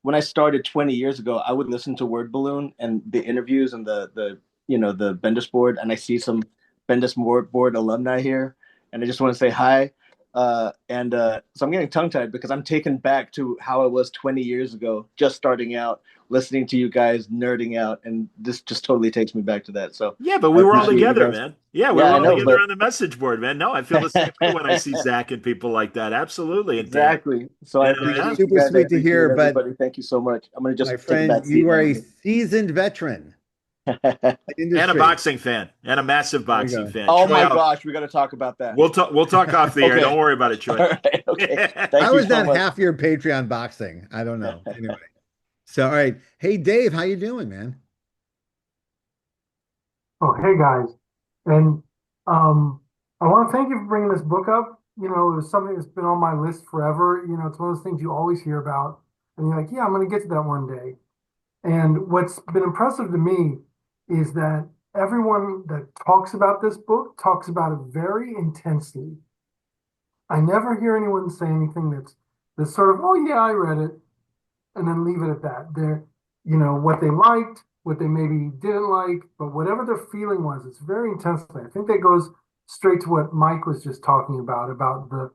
when I started 20 years ago, I would listen to Word Balloon and the interviews and the Bendis board, and I see some Bendis board alumni here, and I just want to say hi. And so I'm getting tongue tied because I'm taken back to how I was 20 years ago, just starting out, listening to you guys nerding out, and this just totally takes me back to that. So Yeah, but I we were all appreciate you together, guys. man. Yeah, we Yeah, were I all know, together but on the message board, man. No, I feel the same way when I see Zach and people like that. Absolutely. And Dan, exactly. So I yeah. appreciate you super guys. I sweet to appreciate hear. But everybody. Thank you so much. I'm gonna my just take a friend, back seat you are now. a seasoned veteran in the And a industry. boxing fan. And a massive There you boxing go. fan. Oh Troy, my gosh, we got to talk about that. we'll talk off the air. Okay. Don't worry about it, All Troy. right. Okay. I Thank you was so not much. half your Patreon boxing. I don't know. Anyway. So, all right. Hey, Dave, how you doing, man? Oh, hey guys. And I want to thank you for bringing this book up. It was something that's been on my list forever. It's one of those things you always hear about. And you're like, yeah, I'm going to get to that one day. And what's been impressive to me is that everyone that talks about this book talks about it very intensely. I never hear anyone say anything that's sort of, oh yeah, I read it, and then leave it at that. They're, what they liked, what they maybe didn't like, but whatever their feeling was, it's very intense. I think that goes straight to what Mike was just talking about the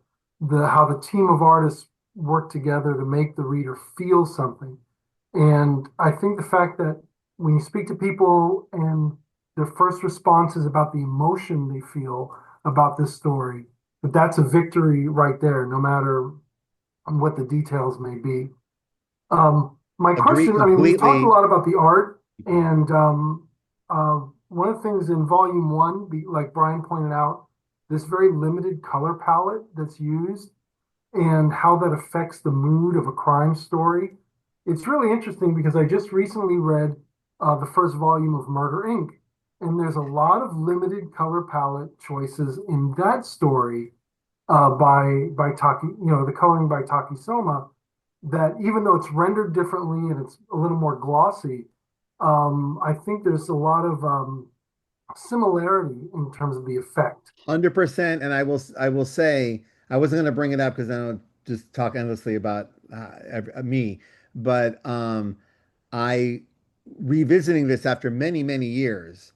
how the team of artists work together to make the reader feel something. And I think the fact that when you speak to people and their first response is about the emotion they feel about this story, that's a victory right there, no matter what the details may be. My Agree question, I mean, we've talked a completely. lot about the art, and one of the things in volume one, like Brian pointed out, this very limited color palette that's used and how that affects the mood of a crime story. It's really interesting because I just recently read the first volume of Murder Inc., and there's a lot of limited color palette choices in that story by Taki, the coloring by Taki Soma, that even though it's rendered differently and it's a little more glossy, I think there's a lot of similarity in terms of the effect. 100%. And I will say I wasn't going to bring it up because I don't just talk endlessly about me, but I revisiting this after many, many years,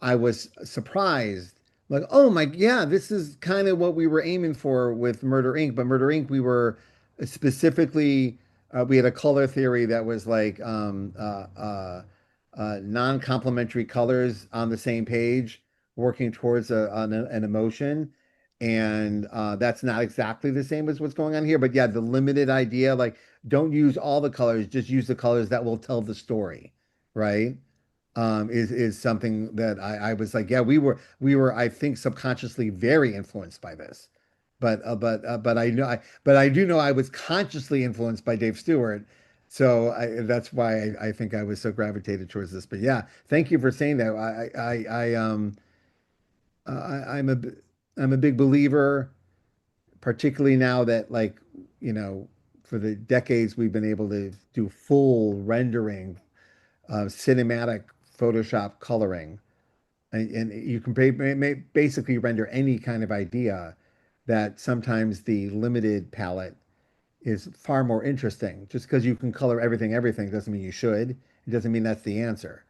I was surprised. Like, oh my, yeah, this is kind of what we were aiming for with Murder Inc. But Murder Inc. we were specifically we had a color theory that was like non-complementary colors on the same page, working towards an emotion. And that's not exactly the same as what's going on here. But yeah, the limited idea, like don't use all the colors, just use the colors that will tell the story, right? Is something that I was like, yeah, we were I think subconsciously very influenced by this, but I do know I was consciously influenced by Dave Stewart, so that's why I think I was so gravitated towards this. But yeah, thank you for saying that. I'm a big believer, particularly now that like for the decades we've been able to do full rendering, cinematic Photoshop coloring, and you can basically render any kind of idea. That sometimes the limited palette is far more interesting. Just because you can color everything doesn't mean you should. It doesn't mean that's the answer.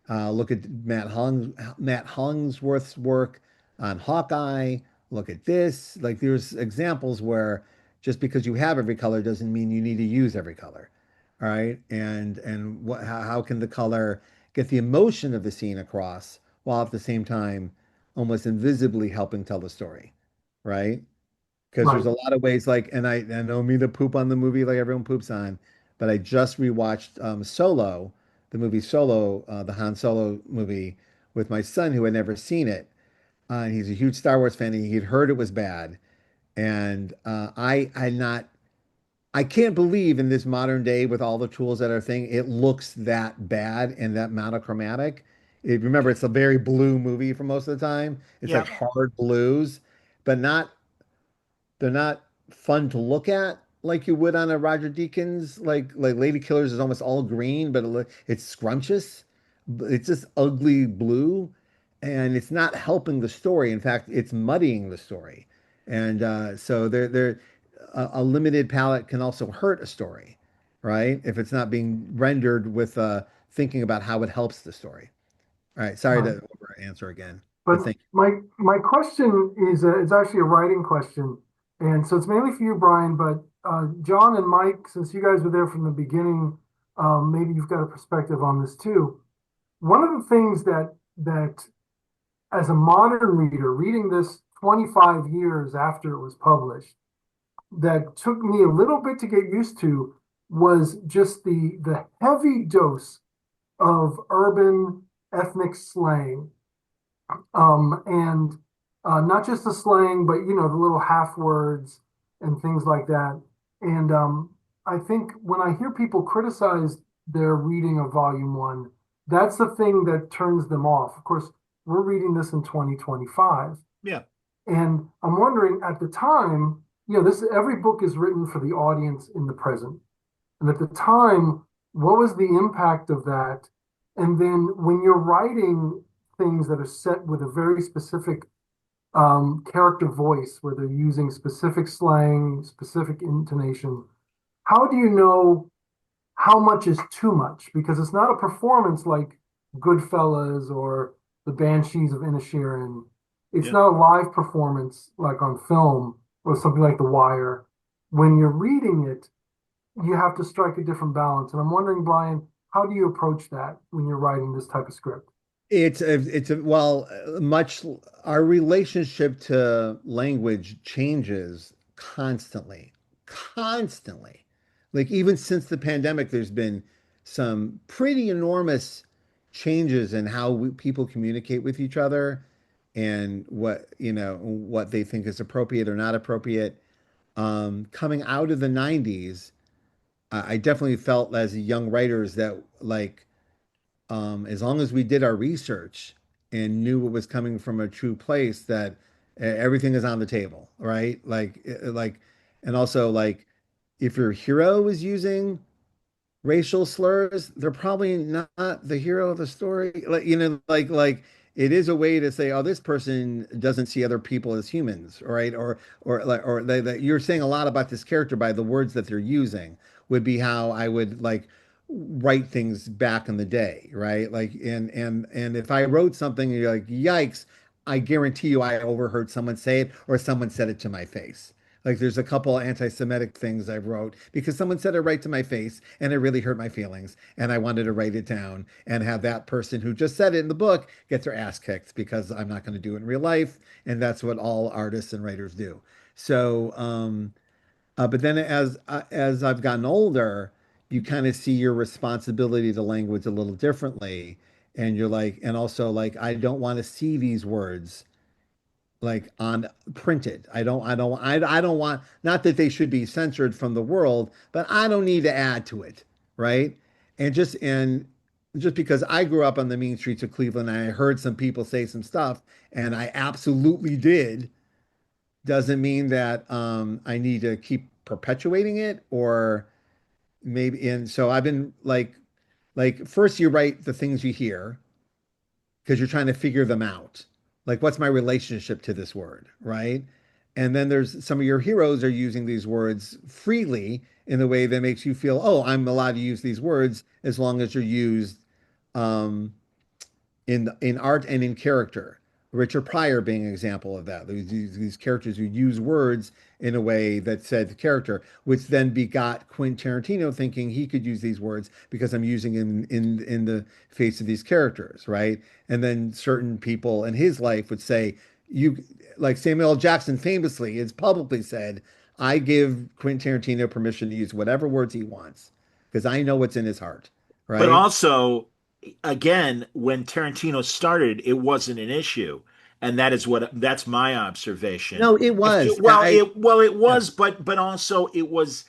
Look at Matt Hollingsworth's work on Hawkeye. Look at this. Like there's examples where just because you have every color doesn't mean you need to use every color. All right. And how can the color get the emotion of the scene across while at the same time almost invisibly helping tell the story, right? Because there's Right. a lot of ways like, and I don't mean to poop on the movie like everyone poops on, but I just rewatched Solo, the movie Solo, the Han Solo movie with my son who had never seen it. And he's a huge Star Wars fan and he'd heard it was bad. And I can't believe in this modern day with all the tools that are thing, it looks that bad and that monochromatic. Remember, it's a very blue movie for most of the time. It's like Yeah. hard blues, but not they're not fun to look at, like you would on a Roger Deakins, like Lady Killers is almost all green, but it's scrumptious. It's just ugly blue, and it's not helping the story. In fact, it's muddying the story. And so a limited palette can also hurt a story, right? If it's not being rendered with thinking about how it helps the story. All right, sorry to Right. over answer again, But but thank my question is it's actually a writing question, and so it's mainly for you, Brian. But John and Mike, since you guys were there from the beginning, maybe you've got a perspective on this too. One of the things that as a modern reader, reading this 25 years after it was published, that took me a little bit to get used to was just the heavy dose of urban ethnic slang, and not just the slang, but you know the little half words and things like that. And I think when I hear people criticize their reading of Volume One, that's the thing that turns them off. Of course, we're reading this in 2025, Yeah. and I'm wondering at the time, you know, this every book is written for the audience in the present. And at the time, what was the impact of that? And then when you're writing things that are set with a very specific character voice, where they're using specific slang, specific intonation, how do you know how much is too much? Because it's not a performance like Goodfellas or The Banshees of Inisherin. It's Yeah. not a live performance like on film or something like The Wire. When you're reading it, you have to strike a different balance. And I'm wondering, Brian, how do you approach that when you're writing this type of script? well, much our relationship to language changes constantly, constantly. Like even since the pandemic, there's been some pretty enormous changes in how people communicate with each other and what they think is appropriate or not appropriate. Coming out of the 90s, I definitely felt as young writers that like as long as we did our research and knew it was coming from a true place, that everything is on the table, right? And also like if your hero is using racial slurs, they're probably not the hero of the story. Like it is a way to say, oh, this person doesn't see other people as humans, right? That you're saying a lot about this character by the words that they're using would be how I would like write things back in the day, right? Like and if I wrote something and you're like, yikes, I guarantee you I overheard someone say it or someone said it to my face. Like there's a couple anti-Semitic things I wrote because someone said it right to my face and it really hurt my feelings. And I wanted to write it down and have that person who just said it in the book get their ass kicked because I'm not going to do it in real life. And that's what all artists and writers do. So, but then as I've gotten older, you kind of see your responsibility to language a little differently. And you're like, and also like, I don't want to see these words like on printed. I don't want, not that they should be censored from the world, but I don't need to add to it, right? And just because I grew up on the mean streets of Cleveland and I heard some people say some stuff and I absolutely did, doesn't mean that I need to keep perpetuating it or maybe. And so I've been like first you write the things you hear because you're trying to figure them out. Like, what's my relationship to this word, right? And then there's some of your heroes are using these words freely in a way that makes you feel, oh, I'm allowed to use these words as long as they're used um, in art and in character. Richard Pryor being an example of that. These characters who use words in a way that said the character, which then begot Quentin Tarantino thinking he could use these words because I'm using in the face of these characters, right? And then certain people in his life would say, you like Samuel L. Jackson famously has publicly said, I give Quentin Tarantino permission to use whatever words he wants because I know what's in his heart, But right? also, again, when Tarantino started, it wasn't an issue, and that's my observation. No, it was. It Yeah. was, but also it was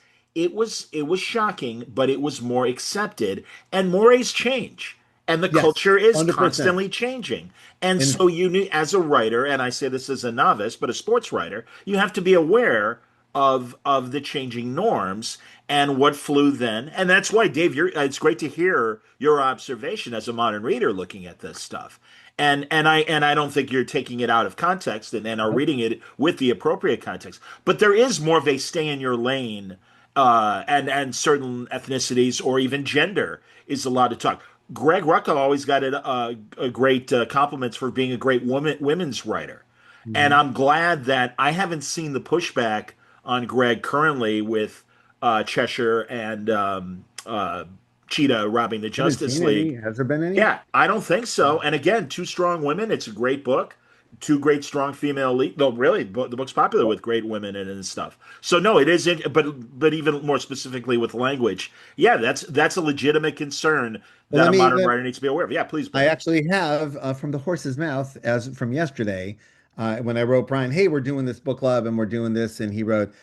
shocking, but it was more accepted, and mores change, and the Yes, culture is 100%. constantly changing. And And so you need, as a writer, and I say this as a novice, but a sports writer, you have to be aware of the changing norms and what flew then. And that's why, Dave, it's great to hear your observation as a modern reader looking at this stuff. And I don't think you're taking it out of context and are reading it with the appropriate context. But there is more of a stay in your lane, and certain ethnicities or even gender is allowed to talk. Greg Rucka always got a great compliments for being a great women's writer. And I'm glad that I haven't seen the pushback on Greg currently with Cheshire and Cheetah robbing the Haven't Justice seen League. any. Has there been any? Yeah, I don't think so. And again, two strong women. It's a great book. Two great, strong female lead. No, really, the book's popular with great women in it and stuff. So no, it is. But even more specifically with language, yeah, that's a legitimate concern Well, that let a me modern writer needs to be aware of. Yeah, please. I Ben. actually have from the horse's mouth as from yesterday when I wrote Brian, hey, we're doing this book club and we're doing this, and he wrote,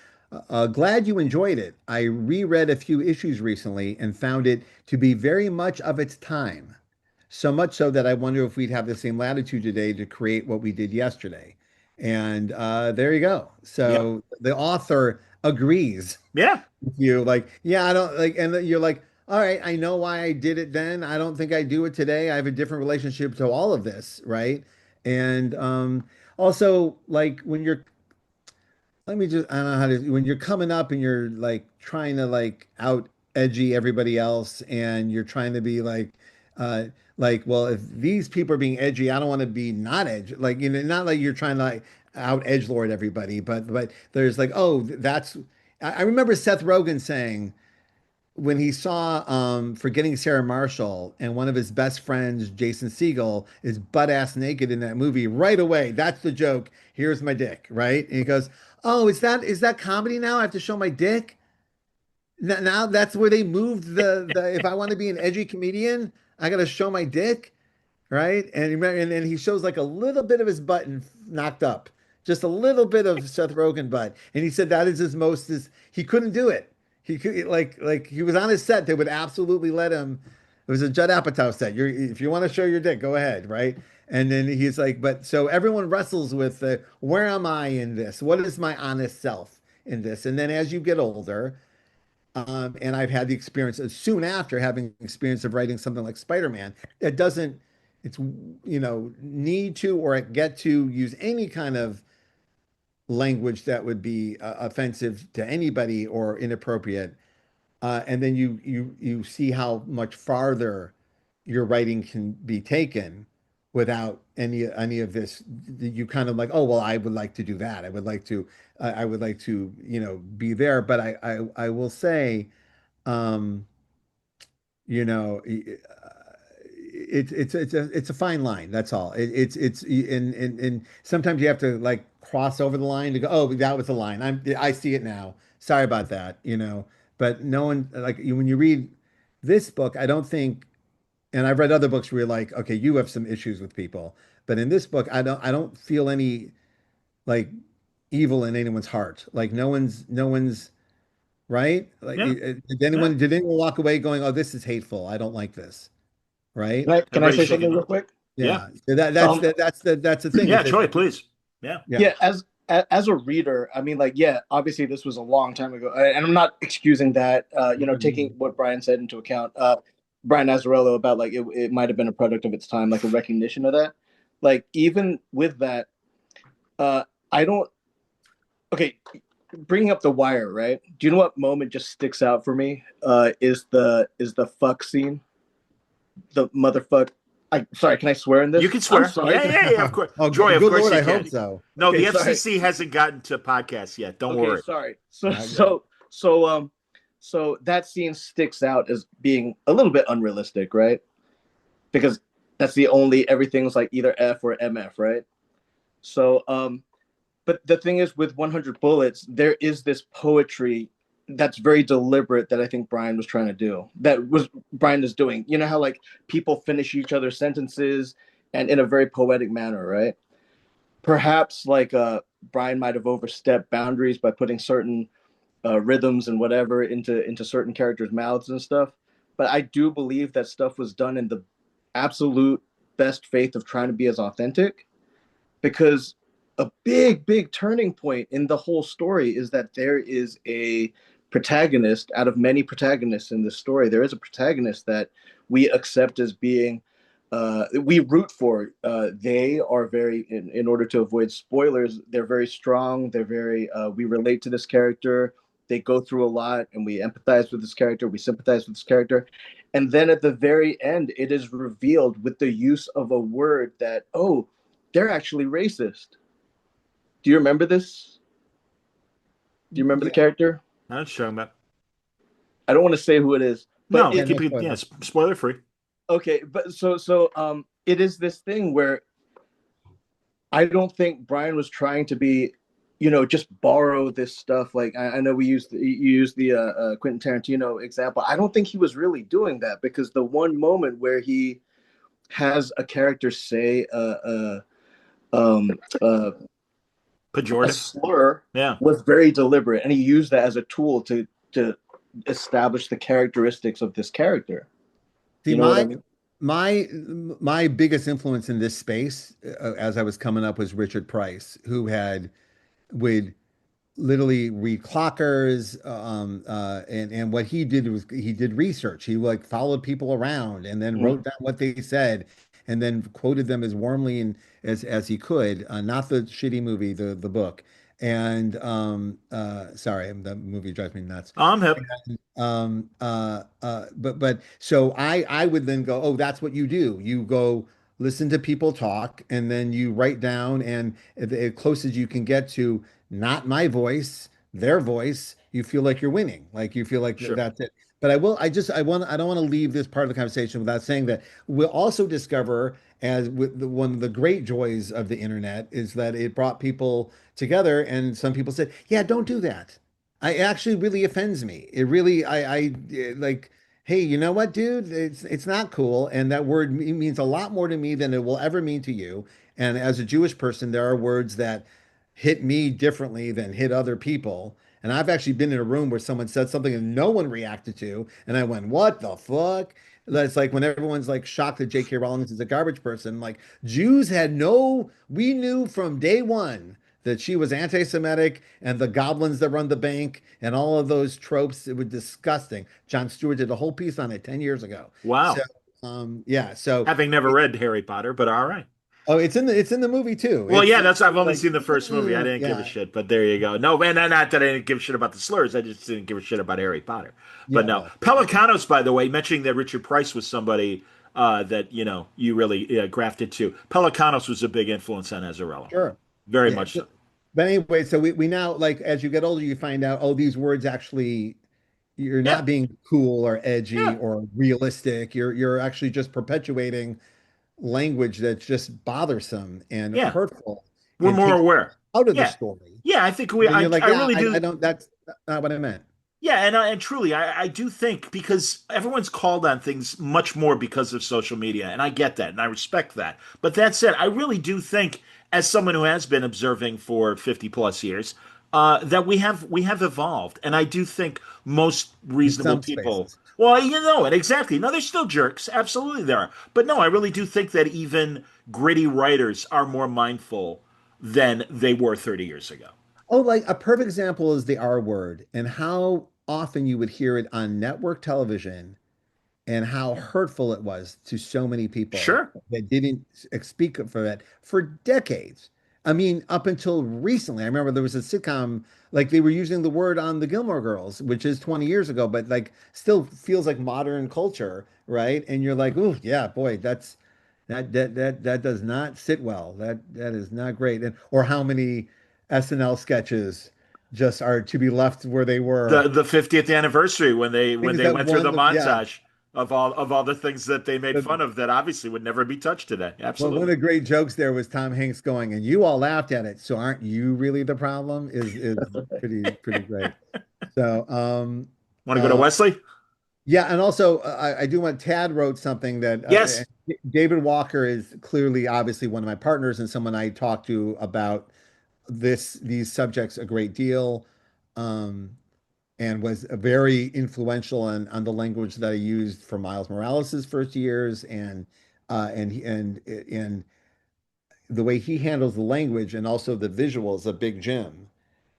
glad you enjoyed it. I reread a few issues recently and found it to be very much of its time. So much so that I wonder if we'd have the same latitude today to create what we did yesterday. And there you go. Yeah, So the author agrees yeah, with you, like, yeah, I don't like, and you're like, all right, I know why I did it then. I don't think I do it today. I have a different relationship to all of this, right? And also, like, when you're, let me just, I don't know how to, when you're coming up and you're like trying to like out edgy everybody else, and you're trying to be uh, well, if these people are being edgy, I don't want to be not edgy. Like, not like you're trying to like out edgelord everybody, but there's like, oh, that's, I remember Seth Rogen saying, when he saw Forgetting Sarah Marshall and one of his best friends, Jason Segel, is butt ass naked in that movie, right away, that's the joke. Here's my dick, right? And he goes, "Oh, is that comedy now? I have to show my dick?" Now that's where they moved the if I want to be an edgy comedian, I got to show my dick, right? And and he shows like a little bit of his button knocked up, just a little bit of Seth Rogen butt, and he said that is his most is he couldn't do it. He could like he was on his set, they would absolutely let him. It was a Judd Apatow set. If you want to show your dick, go ahead, right? And then he's like, but so everyone wrestles with where am I in this? What is my honest self in this? And then as you get older, and I've had the experience soon after having experience of writing something like Spider-Man, it doesn't, it's, need to or get to use any kind of language that would be offensive to anybody or inappropriate. And then you see how much farther your writing can be taken without any of this. You kind of like, oh well, I would like to do that. I would like to, be there. But I will say, um, it's a fine line. That's all. It's and sometimes you have to like cross over the line to go, oh, that was the line. I see it now. Sorry about that, But no one like when you read this book, I don't think, and I've read other books where you're like, okay, you have some issues with people, but in this book, I don't feel any like evil in anyone's heart. Like no one's right. Like yeah, did yeah. anyone walk away going, oh, this is hateful. I don't like this. Right. Can I Everybody's say shaking something real off. quick? Yeah, Yeah. So Um, that's the thing. yeah, Is that, Troy, please. Yeah, yeah. yeah, as a reader, I mean, like, yeah, obviously this was a long time ago, and I'm not excusing that. Taking what Brian said into account, Brian Azzarello about like it might have been a product of its time, like a recognition of that. Like even with that, uh, I don't. Okay, bringing up the Wire, right? Do you know what moment just sticks out for me? Is the fuck scene, the motherfuck. Sorry, can I swear in this? you can I'm swear. sorry. Yeah, of course. Oh, Troy, of good course Lord, you I can. hope so. No, Okay, the sorry. FCC hasn't gotten to podcasts yet. Don't Okay, worry. sorry. So Yeah. so that scene sticks out as being a little bit unrealistic, right? Because that's the only everything's like either F or MF, right? So but the thing is with 100 Bullets, there is this poetry that's very deliberate that I think Brian was trying to do. That was Brian is doing. You know how like people finish each other's sentences and in a very poetic manner, right? Perhaps like Brian might have overstepped boundaries by putting certain rhythms and whatever into certain characters' mouths and stuff. But I do believe that stuff was done in the absolute best faith of trying to be as authentic, because a big turning point in the whole story is that there is a protagonist out of many protagonists in this story. There is a protagonist that we accept as being we root for. They are very, in order to avoid spoilers, they're very strong. They're very, we relate to this character. They go through a lot and we empathize with this character. We sympathize with this character. And then at the very end, it is revealed with the use of a word that, oh, they're actually racist. Do you remember this? Do you remember the character? I'm not sure about. I don't want to say who it is, No, but Yeah, it, no keep it, spoilers. yeah, spoiler free. okay, but it is this thing where I don't think Brian was trying to be, just borrow this stuff. Like I know you used the Quentin Tarantino example. I don't think he was really doing that, because the one moment where he has a character say um, uh, a Pejorative. slur Yeah. was very deliberate, and he used that as a tool to establish the characteristics of this character. See, You know what I mean? my biggest influence in this space, as I was coming up, was Richard Price, who would literally read clockers, and what he did was he did research. He like followed people around and then Mhm. wrote down what they said and then quoted them as warmly and as he could. Not the shitty movie, the book. And sorry, the movie drives me nuts. I'm hip. But so I would then go, oh, that's what you do. You go listen to people talk, and then you write down, and as close as you can get to not my voice, their voice, you feel like you're winning. Like you feel like Sure. that's it. But I don't want to leave this part of the conversation without saying that we'll also discover, as with one of the great joys of the internet, is that it brought people together, and some people said, yeah, don't do that. I it actually really offends me. It really, like, hey, you know what, dude? It's not cool, and that word means a lot more to me than it will ever mean to you. And as a Jewish person, there are words that hit me differently than hit other people. And I've actually been in a room where someone said something and no one reacted to, and I went, "What the fuck?" That's like when everyone's like shocked that J.K. Rowling is a garbage person. Like Jews had no, we knew from day one that she was anti-Semitic and the goblins that run the bank and all of those tropes. It was disgusting. Jon Stewart did a whole piece on it 10 years ago. So, Wow. yeah. So, Having never read Harry Potter, but all right. oh, it's in the movie too. Well, yeah, It's that's I've only like, seen the first movie. I didn't give a yeah, shit, but there you go. No, man, not that I didn't give a shit about the slurs. I just didn't give a shit about Harry Potter. But yeah. no, Well, Pelicanos, by the way, mentioning that Richard Price was somebody that you really grafted to. Pelicanos was a big influence on Azzarello, sure. very Yeah. much so. But anyway, so we now, like, as you get older, you find out, oh, these words actually, you're Yeah, not being cool or edgy yeah, or realistic. You're actually just perpetuating language that's just bothersome and yeah. hurtful We're and more takes aware. out of the Yeah, story. yeah. I think Then you're like, I yeah, really I do. don't, that's not what I meant. Yeah, and truly, I do think because everyone's called on things much more because of social media, and I get that, and I respect that. But that said, I really do think, as someone who has been observing for 50 plus years, that we have evolved, and I do think most In reasonable some people. spaces. Well, and exactly. No, there's still jerks. Absolutely, there are. But no, I really do think that even gritty writers are more mindful than they were 30 years ago. Oh, like a perfect example is the R word and how often you would hear it on network television and how hurtful it was to so many people Sure. that didn't speak for it for decades. I mean, up until recently, I remember there was a sitcom, like they were using the word on the Gilmore Girls, which is 20 years ago, but like still feels like modern culture, right? And you're like, oh yeah, boy, that does not sit well. That is not great. And or how many SNL sketches just are to be left where they were. The 50th anniversary when they I think when it's they that went through one, the yeah. montage of all the things that they made fun of that obviously would never be touched today. Well, one of Absolutely. the great jokes there was Tom Hanks going, and you all laughed at it. So aren't you really the problem? Is pretty great. So Want to go to uh Wesley? yeah, and also I do want Tad wrote something that Yes. David Walker is clearly obviously one of my partners and someone I talk to about these subjects a great deal. Um and was a very influential on the language that I used for Miles Morales' first years and the way he handles the language and also the visuals of Big Jim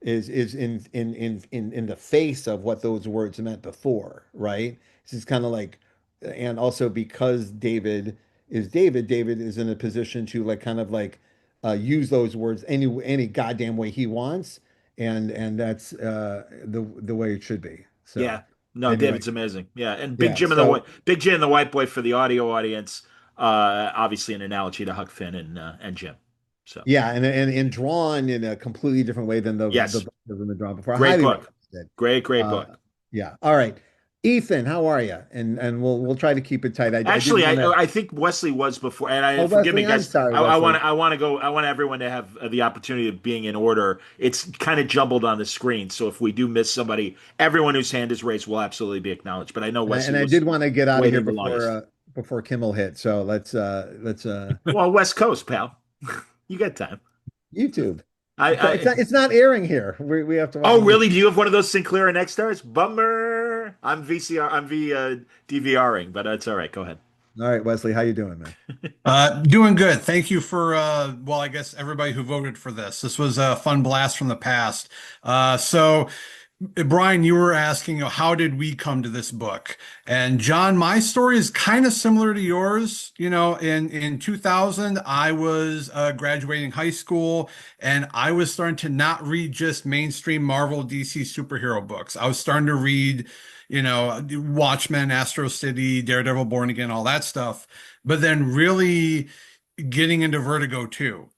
is in the face of what those words meant before, right? This is kind of like, and also because David is in a position to like kind of like use those words any goddamn way he wants, and that's the way it should be. So Yeah. No, anyway, David's amazing. Yeah, and yeah. So Big Jim and the White Boy for the audio audience. Obviously an analogy to Huck Finn and Jim. So yeah, and drawn in a completely different way than the yes, book has been drawn before. great Highly book. recommended. Great Uh, book. yeah. All right, Ethan, how are you? And we'll try to keep it tight. I didn't Actually, want to. I think Wesley was before, and Oh, forgive me, Wesley, I'm guys. sorry, Wesley. I want everyone to have the opportunity of being in order. It's kind of jumbled on the screen, so if we do miss somebody, everyone whose hand is raised will absolutely be acknowledged. But I know And Wesley I was did want to get out of here waiting the longest. before Kimmel hit. So let's Well, West Coast, pal, you got time. YouTube. I It's not airing here. We have to watch Oh, it. really? Do you have one of those Sinclair and X stars? Bummer. I'm VCR. I'm DVRing, but it's all right. Go ahead. All right, Wesley, how you doing, man? Doing good. Thank you for, well, I guess everybody who voted for this. This was a fun blast from the past. So, Brian, you were asking, how did we come to this book? And John, my story is kind of similar to yours. In 2000, I was graduating high school, and I was starting to not read just mainstream Marvel, DC superhero books. I was starting to read, Watchmen, Astro City, Daredevil, Born Again, all that stuff. But then really getting into Vertigo too.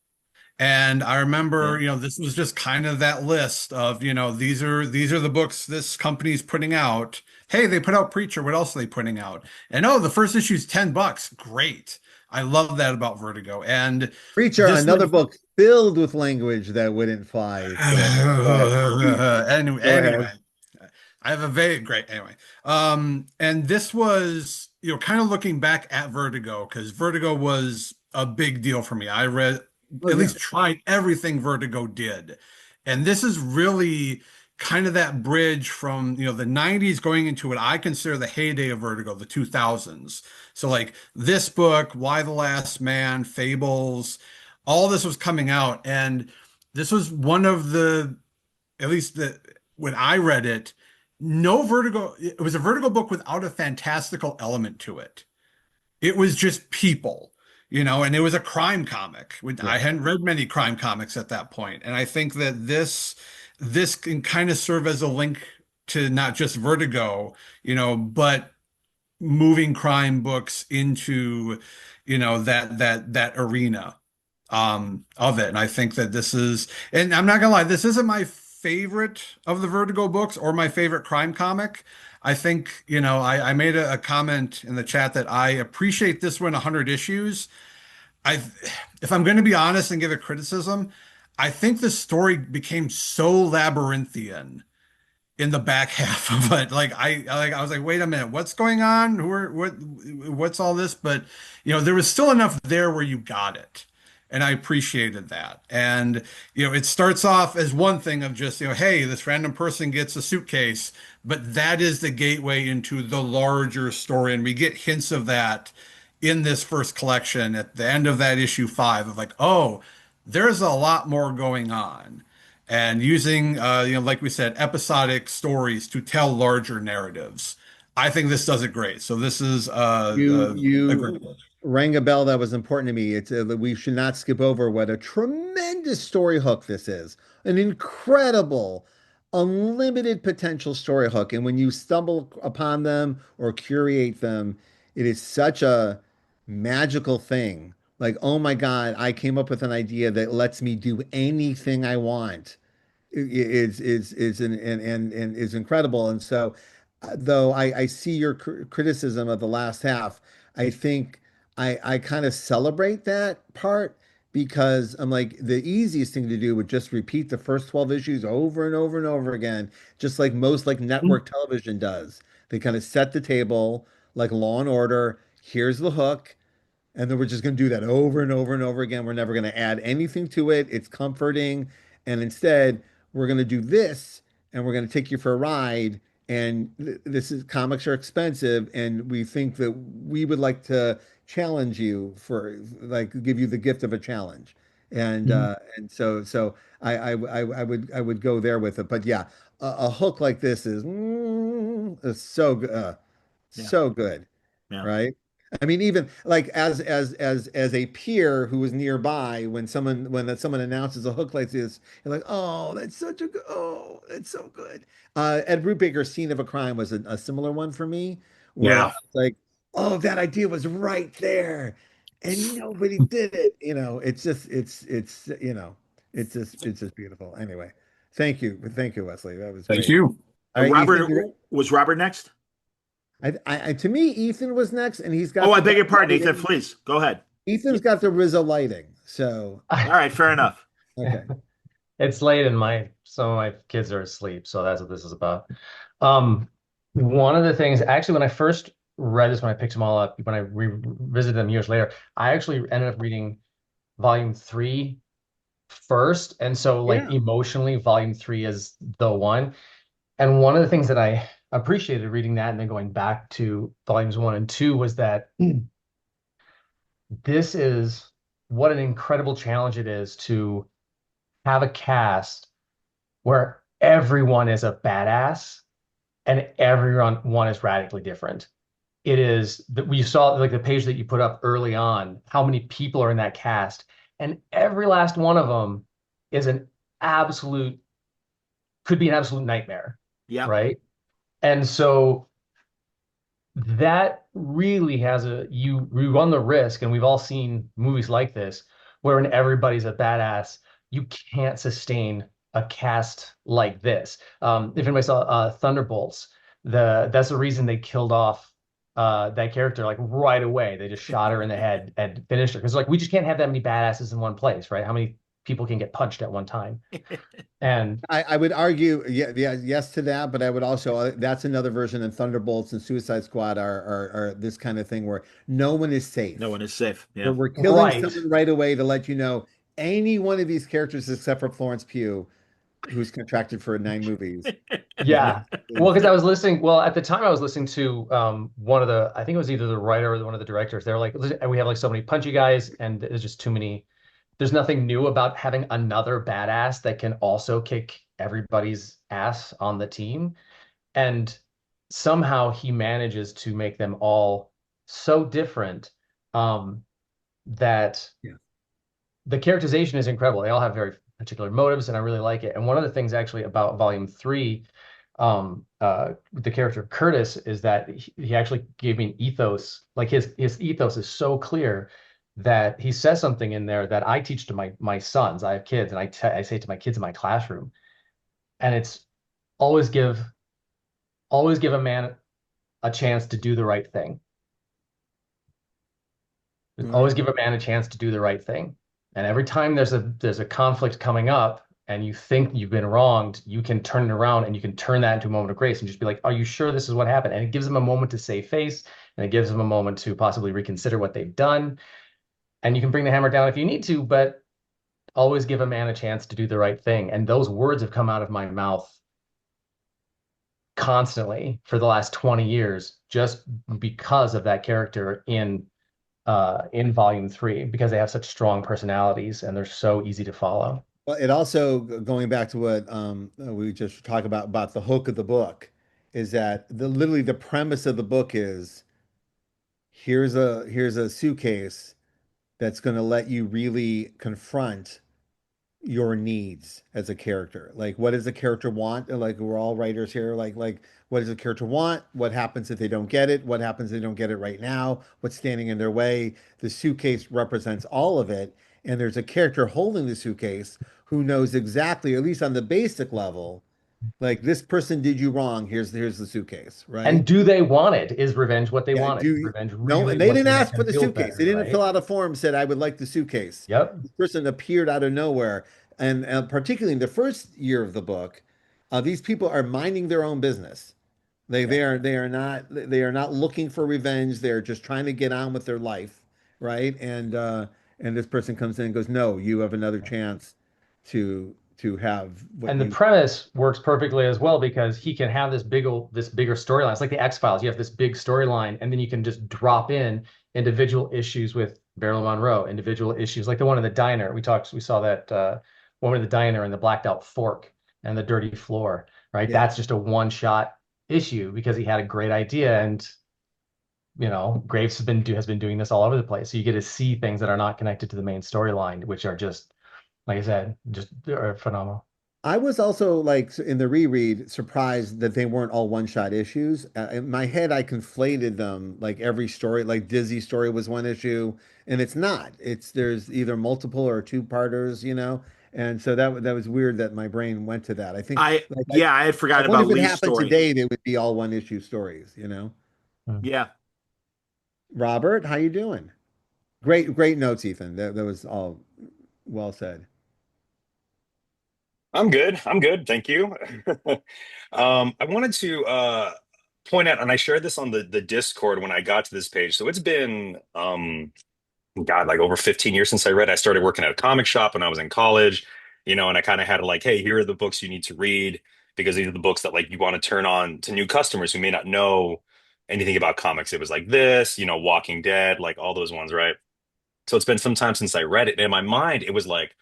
And I remember, this was just kind of that list of, these are the books this company's putting out. Hey, they put out Preacher. What else are they putting out? And oh, the first issue is $10. Great. I love that about Vertigo. And Preacher, this another was book filled with language that wouldn't fly. anyway, I have a very great anyway. And this was, kind of looking back at Vertigo, because Vertigo was a big deal for me. I read at least tried everything Vertigo did. And this is really kind of that bridge from, the 90s going into what I consider the heyday of Vertigo, the 2000s. So like this book, Why the Last Man, Fables, all this was coming out. And this was one of the, at least when I read it, no Vertigo, it was a Vertigo book without a fantastical element to it. It was just people. And it was a crime comic. I hadn't read many crime comics at that point. And I think that this can kind of serve as a link to not just Vertigo, but moving crime books into, that arena of it. And I think that this is, and I'm not gonna lie, this isn't my favorite of the Vertigo books or my favorite crime comic. I think, I made a comment in the chat that I appreciate this one 100 issues. If I'm going to be honest and give a criticism, I think the story became so labyrinthian in the back half of it. I was like, wait a minute, what's going on? What's all this? But there was still enough there where you got it. And I appreciated that. And, it starts off as one thing of just, hey, this random person gets a suitcase, but that is the gateway into the larger story. And we get hints of that in this first collection at the end of that issue 5 of like, oh, there's a lot more going on. And using, like we said, episodic stories to tell larger narratives. I think this does it great. So this is a great book. Rang a bell that was important to me. It's we should not skip over what a tremendous story hook this is. An incredible, unlimited potential story hook. And when you stumble upon them or curate them, it is such a magical thing. Like, oh my God, I came up with an idea that lets me do anything I want. And is incredible. And so, though I see your criticism of the last half, I think I kind of celebrate that part because I'm like the easiest thing to do would just repeat the first 12 issues over and over and over again, just like most like network television does. They kind of set the table like Law and Order. Here's the hook. And then we're just going to do that over and over and over again. We're never going to add anything to it. It's comforting. And instead, we're going to do this and we're going to take you for a ride and this is comics are expensive, and we think that we would like to challenge you for like give you the gift of a challenge. And so I would go there with it. But yeah, a hook like this is so good, Yeah. so good, Yeah. right? I mean, even like as a peer who was nearby, when someone announces a hook like this, you're like, oh, that's such a good, oh, that's so good. Ed Brubaker's Scene of a Crime was a similar one for me, where I Yeah. was like, oh, that idea was right there, and nobody did it. It's just beautiful. Anyway, thank you, Wesley. That was Thank great. you. All right, Ethan, Robert, was Robert next? to me, Ethan was next, and he's Oh, got I the beg your pardon, Ethan. lighting. Please go ahead. Ethan's got the RZA lighting, so All right, fair enough. okay. It's late and some of my kids are asleep, so that's what this is about. Um, One of the things, actually, when I first read this, when I picked them all up, when I revisited them years later, I actually ended up reading volume three first. And so, like, Yeah. emotionally, volume three is the one. And one of the things that I appreciated reading that and then going back to volumes one and two was that this is what an incredible challenge it is to have a cast where everyone is a badass and everyone is radically different. It is that we saw like the page that you put up early on, how many people are in that cast, and every last one of them is an absolute, could be an absolute nightmare, Yeah. right? And so that really has you run the risk, and we've all seen movies like this, where when everybody's a badass, you can't sustain a cast like this. If anybody saw Thunderbolts, that's the reason they killed off that character like right away. They just shot her in the head and finished her because like we just can't have that many badasses in one place, right? How many people can get punched at one time? And I would argue, yes to that, but I would also that's another version. And Thunderbolts and Suicide Squad are this kind of thing where no one is safe. No one is safe. Where Yeah. we're killing right. someone right away to let you know any one of these characters except for Florence Pugh, who's contracted for 9 movies. Yeah. Well, because I was listening. Well, at the time, I was listening to one of the. I think it was either the writer or one of the directors. They're like, "Listen, we have like so many punchy guys, and there's just too many. There's nothing new about having another badass that can also kick everybody's ass on the team." And somehow he manages to make them all so different that Yeah. the characterization is incredible. They all have very particular motives, and I really like it. And one of the things actually about volume three, the character Curtis, is that he actually gave me an ethos. Like his ethos is so clear that he says something in there that I teach to my sons. I have kids, and I say to my kids in my classroom, and it's always give a man a chance to do the right thing. Always give a man a chance to do the right thing. And every time there's a conflict coming up and you think you've been wronged, you can turn it around and you can turn that into a moment of grace and just be like, are you sure this is what happened? And it gives them a moment to save face, and it gives them a moment to possibly reconsider what they've done. And you can bring the hammer down if you need to, but always give a man a chance to do the right thing. And those words have come out of my mouth constantly for the last 20 years just because of that character in volume three, because they have such strong personalities and they're so easy to follow. Well, it also going back to what we just talked about the hook of the book is that literally the premise of the book is here's a suitcase that's going to let you really confront your needs as a character. Like, what does a character want? Like, we're all writers here. Like, what does a character want? What happens if they don't get it? What happens if they don't get it right now? What's standing in their way? The suitcase represents all of it. And there's a character holding the suitcase who knows exactly, at least on the basic level, like this person did you wrong. Here's the suitcase, right? And do they want it? Is revenge what they Yeah, wanted? do Revenge no, really and they what didn't made ask for them the feel suitcase. better, They didn't right? fill out a form said I would like the suitcase. Yep. This person appeared out of nowhere, and particularly in the first year of the book, these people are minding their own business. They are not looking for revenge. They're just trying to get on with their life, right? And this person comes in and goes, "No, you have another chance to to have what And the you. premise works perfectly as well because he can have this bigger storyline. It's like the X-Files. You have this big storyline, and then you can just drop in individual issues with Marilyn Monroe, individual issues like the one in the diner. We saw that one in the diner and the blacked out fork and the dirty floor, right? Yeah. That's just a one-shot issue because he had a great idea, and Graves has been doing this all over the place. So you get to see things that are not connected to the main storyline, which are just, like I said, just are phenomenal. I was also like in the reread surprised that they weren't all one-shot issues. In my head, I conflated them like every story, like Dizzy's story was one issue, and it's not. There's either multiple or two-parters, and so that was weird that my brain went to that. I think like I had I forgotten wonder about if it Lee's happened story. today, they would be all one-issue stories. Mm. Yeah. Robert, how you doing? Great notes, Ethan. That was all well said. I'm good. I'm good. Thank you. I wanted to point out, and I shared this on the Discord when I got to this page. So it's been God, like over 15 years since I read. I started working at a comic shop when I was in college, and I kind of had to like, hey, here are the books you need to read because these are the books that like you want to turn on to new customers who may not know anything about comics. It was like this, Walking Dead, like all those ones, right? So it's been some time since I read it. And in my mind, it was like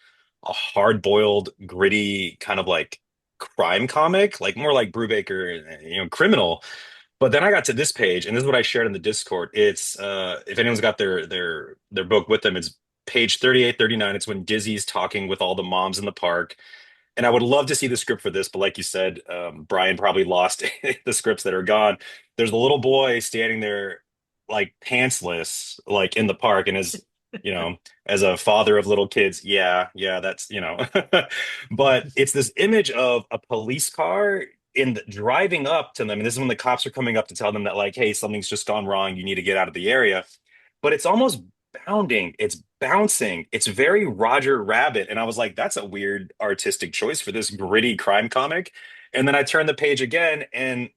a hard-boiled, gritty kind of like crime comic, like more like Brubaker, criminal. But then I got to this page, and this is what I shared in the Discord. It's if anyone's got their book with them, it's page 38, 39. It's when Dizzy's talking with all the moms in the park. And I would love to see the script for this, but like you said, Brian probably lost the scripts that are gone. There's a little boy standing there like pantsless, like in the park, and as a father of little kids, yeah, that's. But it's this image of a police car driving up to them, and this is when the cops are coming up to tell them that like, hey, something's just gone wrong, you need to get out of the area. But it's almost bounding, it's bouncing, it's very Roger Rabbit, and I was like, that's a weird artistic choice for this gritty crime comic. And then I turned the page again, and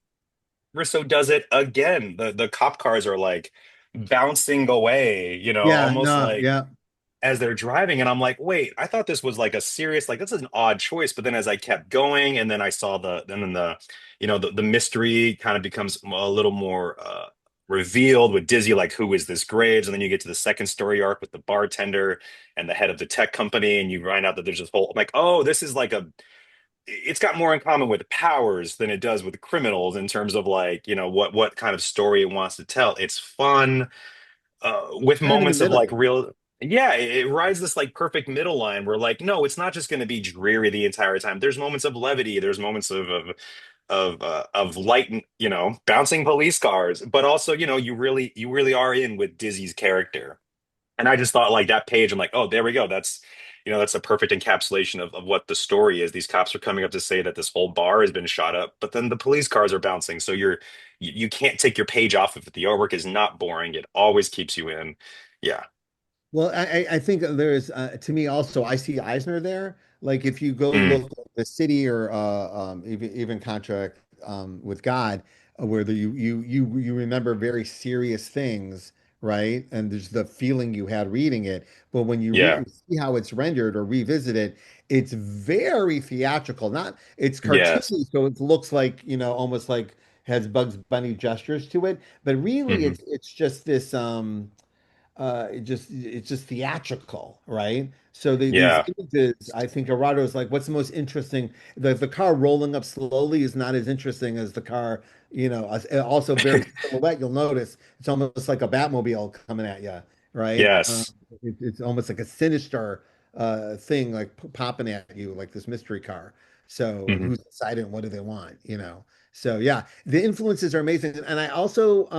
Russo does it again. The cop cars are like bouncing away, Yeah, almost no, like yeah. as they're driving. And I'm like, wait, I thought this was like a serious, like, this is an odd choice. But then as I kept going, and then I saw the mystery kind of becomes a little more revealed with Dizzy, like, who is this Graves? And then you get to the second story arc with the bartender and the head of the tech company. And you find out that there's this whole, I'm like, oh, this is like it's got more in common with powers than it does with criminals in terms of like, what kind of story it wants to tell. It's fun with Kind of in the moments of like middle. real. Yeah, it rides this like perfect middle line where like, no, it's not just going to be dreary the entire time. There's moments of levity, there's moments of light, bouncing police cars, but also, you really are in with Dizzy's character. And I just thought like that page, I'm like, oh, there we go. That's a perfect encapsulation of what the story is. These cops are coming up to say that this whole bar has been shot up, but then the police cars are bouncing. So you can't take your page off of it. The artwork is not boring. It always keeps you in. Yeah. Well, I think there's to me also I see Eisner there. Like if you go Mm, look at the city or even contract with God, where you remember very serious things, right? And there's the feeling you had reading it, but when you yeah. see how it's rendered or revisit it, it's very theatrical. Not it's Yes. cartoony, so it looks like almost like has Bugs Bunny gestures to it, but really Hmm. it's just this it's just theatrical, right? So these Yeah. images, I think Arado is like, what's the most interesting? The car rolling up slowly is not as interesting as the car, also very silhouette. You'll notice it's almost like a Batmobile coming at you, right? Yes. It's almost like a sinister thing, like popping at you, like this mystery car. So Hmm. who's inside it and what do they want? So yeah, the influences are amazing. And I also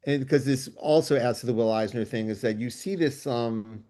and because this also adds to the Will Eisner thing, is that you see this sometimes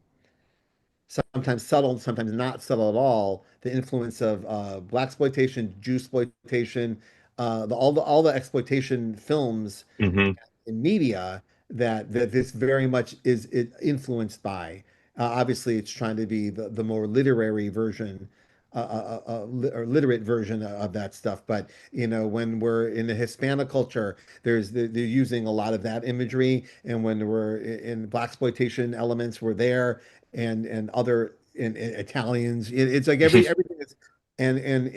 subtle, sometimes not subtle at all, the influence of black exploitation, Jew exploitation, all the exploitation films Hmm. in media that this very much is influenced by. Obviously, it's trying to be the more literary version, or literate version of that stuff. But when we're in the Hispanic culture, they're using a lot of that imagery, and when we're in black exploitation elements, we're there, and other in Italians. It's like everything is and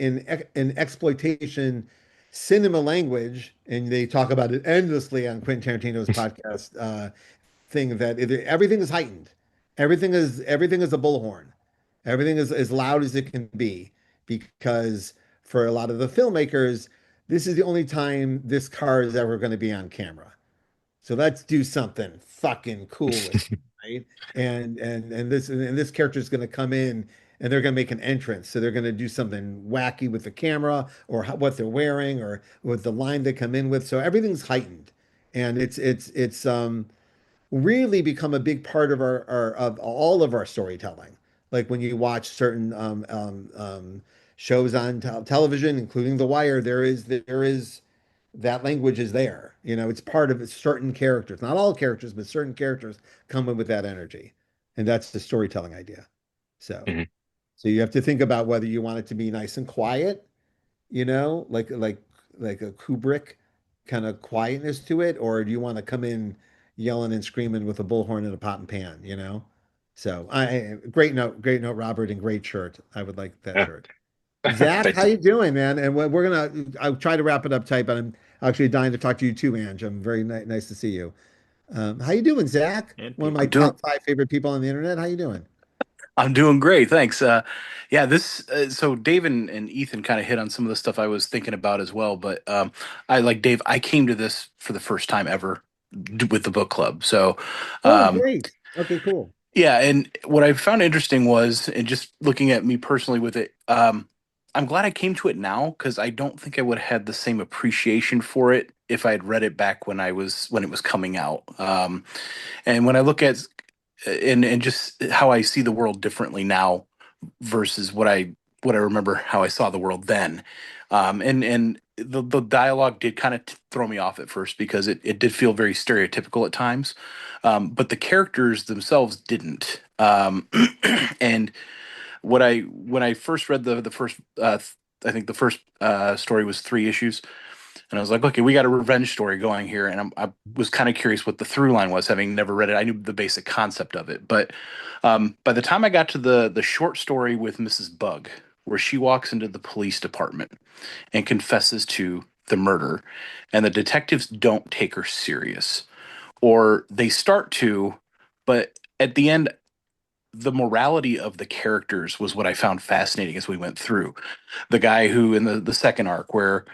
in exploitation cinema language, and they talk about it endlessly on Quentin Tarantino's podcast thing that everything is heightened. Everything is a bullhorn. Everything is as loud as it can be because for a lot of the filmmakers, this is the only time this car is ever going to be on camera. So let's do something fucking cool with it, right? And this character is going to come in and they're going to make an entrance. So they're going to do something wacky with the camera or what they're wearing or with the line they come in with. So everything's heightened, and it's really become a big part of our of all of our storytelling. Like when you watch certain shows on television, including The Wire, there is that language is there. It's part of certain characters, not all characters, but certain characters come in with that energy, and that's the storytelling idea. So, Mhm. so you have to think about whether you want it to be nice and quiet, like a Kubrick kind of quietness to it, or do you want to come in yelling and screaming with a bullhorn and a pot and pan? So, great note, Robert, and great shirt. I would like that Yeah. shirt. Zach, Thank how you. you doing, man? And I'll try to wrap it up tight, but I'm actually dying to talk to you too, Ange. I'm very nice to see you. How you doing, Zach? And One of Pete. my I'm doing top 5 favorite people on the internet. How you doing? I'm doing great, thanks. Yeah, this so Dave and Ethan kind of hit on some of the stuff I was thinking about as well. But I like Dave. I came to this for the first time ever with the book club. So Oh, um, great. Okay, cool. yeah, and what I found interesting was, and just looking at me personally with it, I'm glad I came to it now because I don't think I would have had the same appreciation for it if I had read it back when it was coming out. And when I look at and just how I see the world differently now versus what I remember how I saw the world then. And the dialogue did kind of throw me off at first because it did feel very stereotypical at times. But the characters themselves didn't. And when I first read the first I think the first story was 3 issues, and I was like, okay, we got a revenge story going here, and I was kind of curious what the through line was, having never read it. I knew the basic concept of it, but by the time I got to the short story with Mrs. Bug, where she walks into the police department and confesses to the murder, and the detectives don't take her serious, or they start to, but at the end, the morality of the characters was what I found fascinating as we went through. The guy who in the second arc, where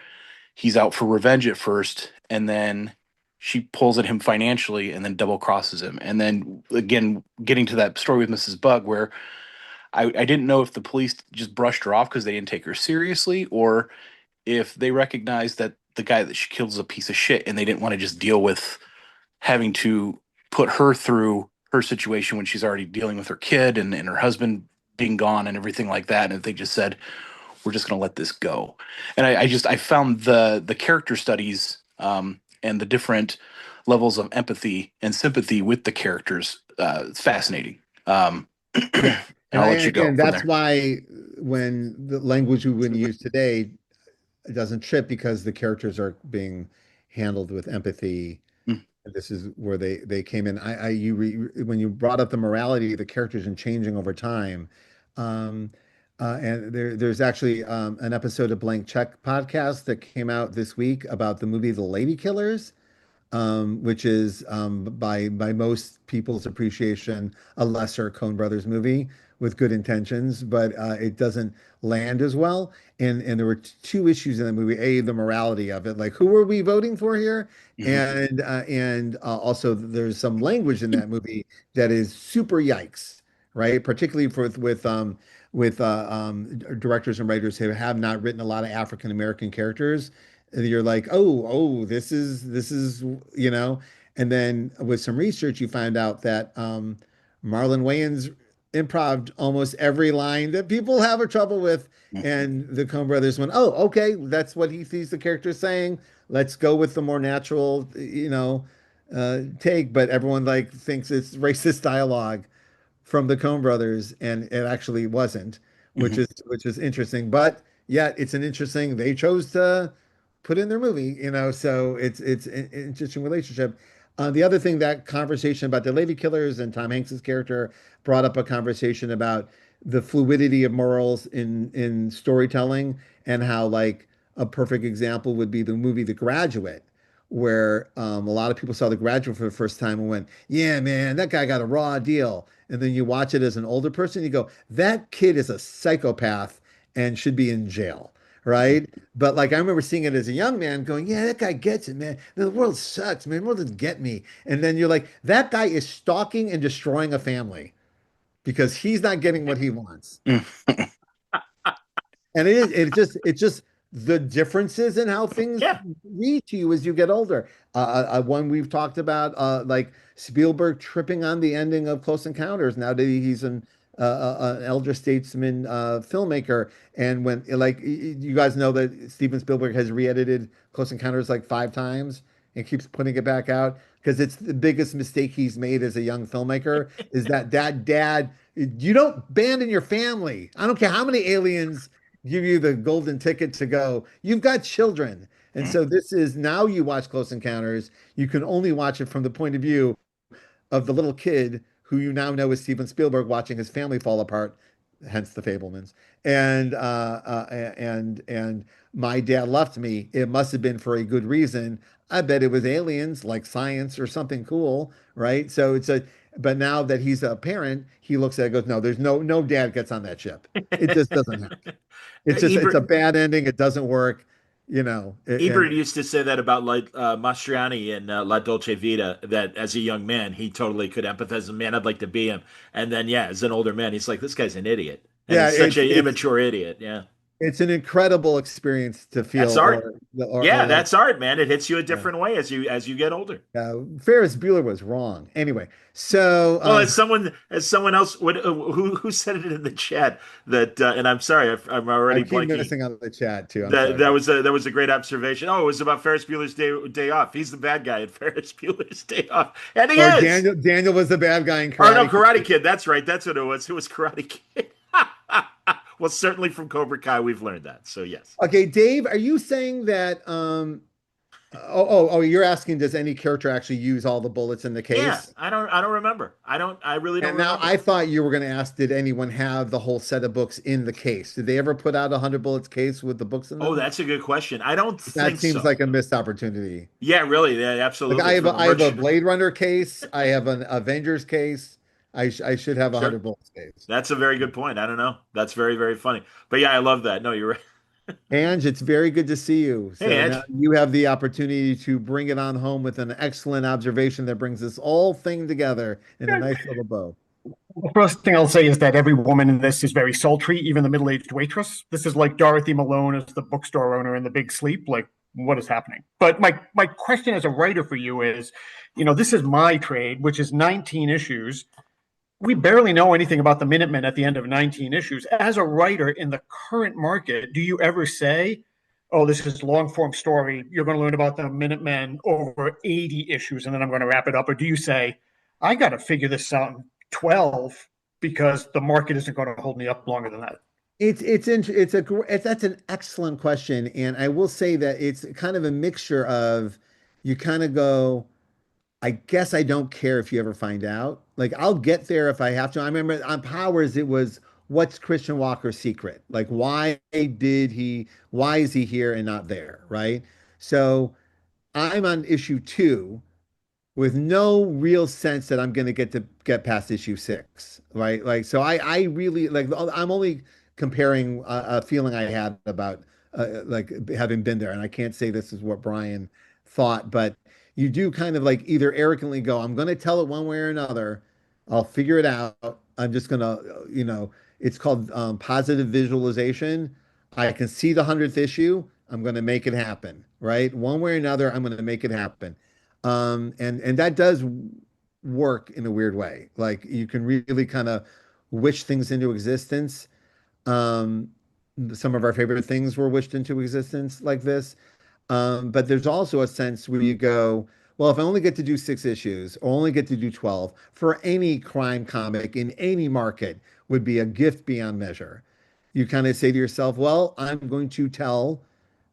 he's out for revenge at first, and then she pulls at him financially and then double crosses him. And then again, getting to that story with Mrs. Bug, where I didn't know if the police just brushed her off because they didn't take her seriously, or if they recognized that the guy that she killed is a piece of shit and they didn't want to just deal with having to put her through her situation when she's already dealing with her kid and her husband being gone and everything like that. And if they just said, we're just going to let this go. And I found the character studies and the different levels of empathy and sympathy with the characters fascinating. Yeah. And I'll let you go Again, from that's there. why when the language we would use today it doesn't trip because the characters are being handled with empathy. Mm. This is where they came in. When you brought up the morality of the characters and changing over time, um, and there's actually an episode of Blank Check podcast that came out this week about the movie The Lady Killers, which is by most people's appreciation a lesser Coen Brothers movie with good intentions, but it doesn't land as well. And there were 2 issues in the movie: a, the morality of it, like who are we voting for here, Mhm. and also there's some language in that movie that is super yikes, right? Particularly with directors and writers who have not written a lot of African American characters, and you're like, oh, this is, and then with some research, you find out that Marlon Wayans improved almost every line that people have a trouble with, and the Coen brothers went, oh, okay, that's what he sees the character saying. Let's go with the more natural, take, but everyone like thinks it's racist dialogue from the Coen brothers, and it actually wasn't, which Mhm. is interesting. But yet it's an interesting they chose to put in their movie. So it's an interesting relationship. The other thing, that conversation about the lady killers and Tom Hanks's character brought up a conversation about the fluidity of morals in storytelling, and how like a perfect example would be the movie The Graduate, where a lot of people saw The Graduate for the first time and went, "Yeah, man, that guy got a raw deal." And then you watch it as an older person, you go, "That kid is a psychopath and should be in jail." Right? But like I remember seeing it as a young man going, "Yeah, that guy gets it, man. The world sucks, man. The world doesn't get me." And then you're like, "That guy is stalking and destroying a family because he's not getting what he wants." And it's just the differences in how things Yeah. read to you as you get older. One we've talked about, like Spielberg tripping on the ending of Close Encounters. Now that he's an elder statesman filmmaker, and when like you guys know that Steven Spielberg has re-edited Close Encounters like 5 times and keeps putting it back out because it's the biggest mistake he's made as a young filmmaker is that dad, you don't abandon your family. I don't care how many aliens give you the golden ticket to go. You've got children. And so this is now you watch Close Encounters, you can only watch it from the point of view of the little kid who you now know is Steven Spielberg watching his family fall apart, hence the Fablemans. And my dad left me. It must have been for a good reason. I bet it was aliens, like science or something cool, right? So it's a, but now that he's a parent, he looks at it and goes, no, there's no dad gets on that ship. It just doesn't happen. It's a Ebert, bad ending. It doesn't work, you know. Ebert used to say that about like Mastroianni in La Dolce Vita, that as a young man he totally could empathize. Man, I'd like to be him. And then yeah, as an older man, he's like, this guy's an idiot, and Yeah, he's such an immature idiot. Yeah, it's an incredible experience to feel. that's art. Yeah, Or like, that's art, man. It hits you a yeah. different way as you get older. Ferris Bueller was wrong. Anyway, so Well, as someone else would who said it in the chat that, and I'm sorry, I'm I already keep blanking. missing on the chat too. I'm That sorry. that was a great observation. Oh, it was about Ferris Bueller's day off. He's the bad guy in Ferris Bueller's Day Off, and he Or is. Daniel was the bad guy in Oh no, Karate Karate Kid. Kid. That's right. That's what it was. It was Karate Kid. Well, certainly from Cobra Kai, we've learned that. So yes. Okay, Dave, are you saying that you're asking does any character actually use all the bullets in the Yeah, case? I don't remember. I really don't And now remember. I thought you were going to ask, did anyone have the whole set of books in the case? Did they ever put out a 100 bullets case with the books in Oh, them? that's a good question. I don't That think seems so. like a missed opportunity. Yeah, really. Yeah, Like absolutely. For the I have a merch. Blade Runner case, I have an Avengers case. I should have a Sure. 100 bullets case. That's a very good point. I don't know. That's very, very funny. But yeah, I love that. No, you're right. Ange, it's very good to see you. Hey, So now Edge. you have the opportunity to bring it on home with an excellent observation that brings this all thing together in a nice little bow. The first thing I'll say is that every woman in this is very sultry, even the middle-aged waitress. This is like Dorothy Malone as the bookstore owner in The Big Sleep. Like, what is happening? But my question as a writer for you is, this is my trade, which is 19 issues. We barely know anything about the Minutemen at the end of 19 issues. As a writer in the current market, do you ever say, oh, this is long form story, you're going to learn about the Minutemen over 80 issues, and then I'm going to wrap it up? Or do you say, I got to figure this out in 12 because the market isn't going to hold me up longer than that? That's an excellent question, and I will say that it's kind of a mixture of you kind of go, I guess I don't care if you ever find out. Like I'll get there if I have to. I remember on Powers, it was what's Christian Walker's secret? Like why is he here and not there? Right. So I'm on issue 2 with no real sense that I'm going to get past issue 6. Right. Like, so I really like, I'm only comparing a feeling I had about like having been there. And I can't say this is what Brian thought, but you do kind of like either arrogantly go, I'm going to tell it one way or another. I'll figure it out. I'm just going to, it's called positive visualization. I can see the 100th issue. I'm going to make it happen, right? One way or another, I'm going to make it happen. And that does work in a weird way. Like you can really kind of wish things into existence. Um, some of our favorite things were wished into existence like this. But there's also a sense where you go, well, if I only get to do 6 issues or only get to do 12 for any crime comic in any market would be a gift beyond measure. You kind of say to yourself, well, I'm going to tell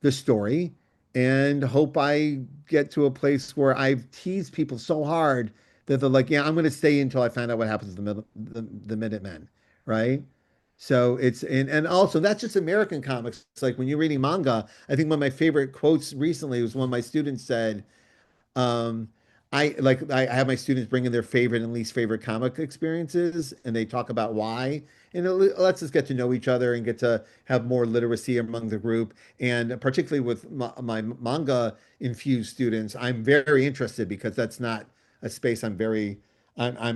the story and hope I get to a place where I've teased people so hard that they're like, yeah, I'm going to stay until I find out what happens to the Minutemen, right? So it's and also that's just American comics. It's like when you're reading manga, I think one of my favorite quotes recently was one my students said, um, I have my students bring in their favorite and least favorite comic experiences, and they talk about why. And lets us get to know each other and get to have more literacy among the group. And particularly with my manga infused students, I'm very interested because that's not a space I'm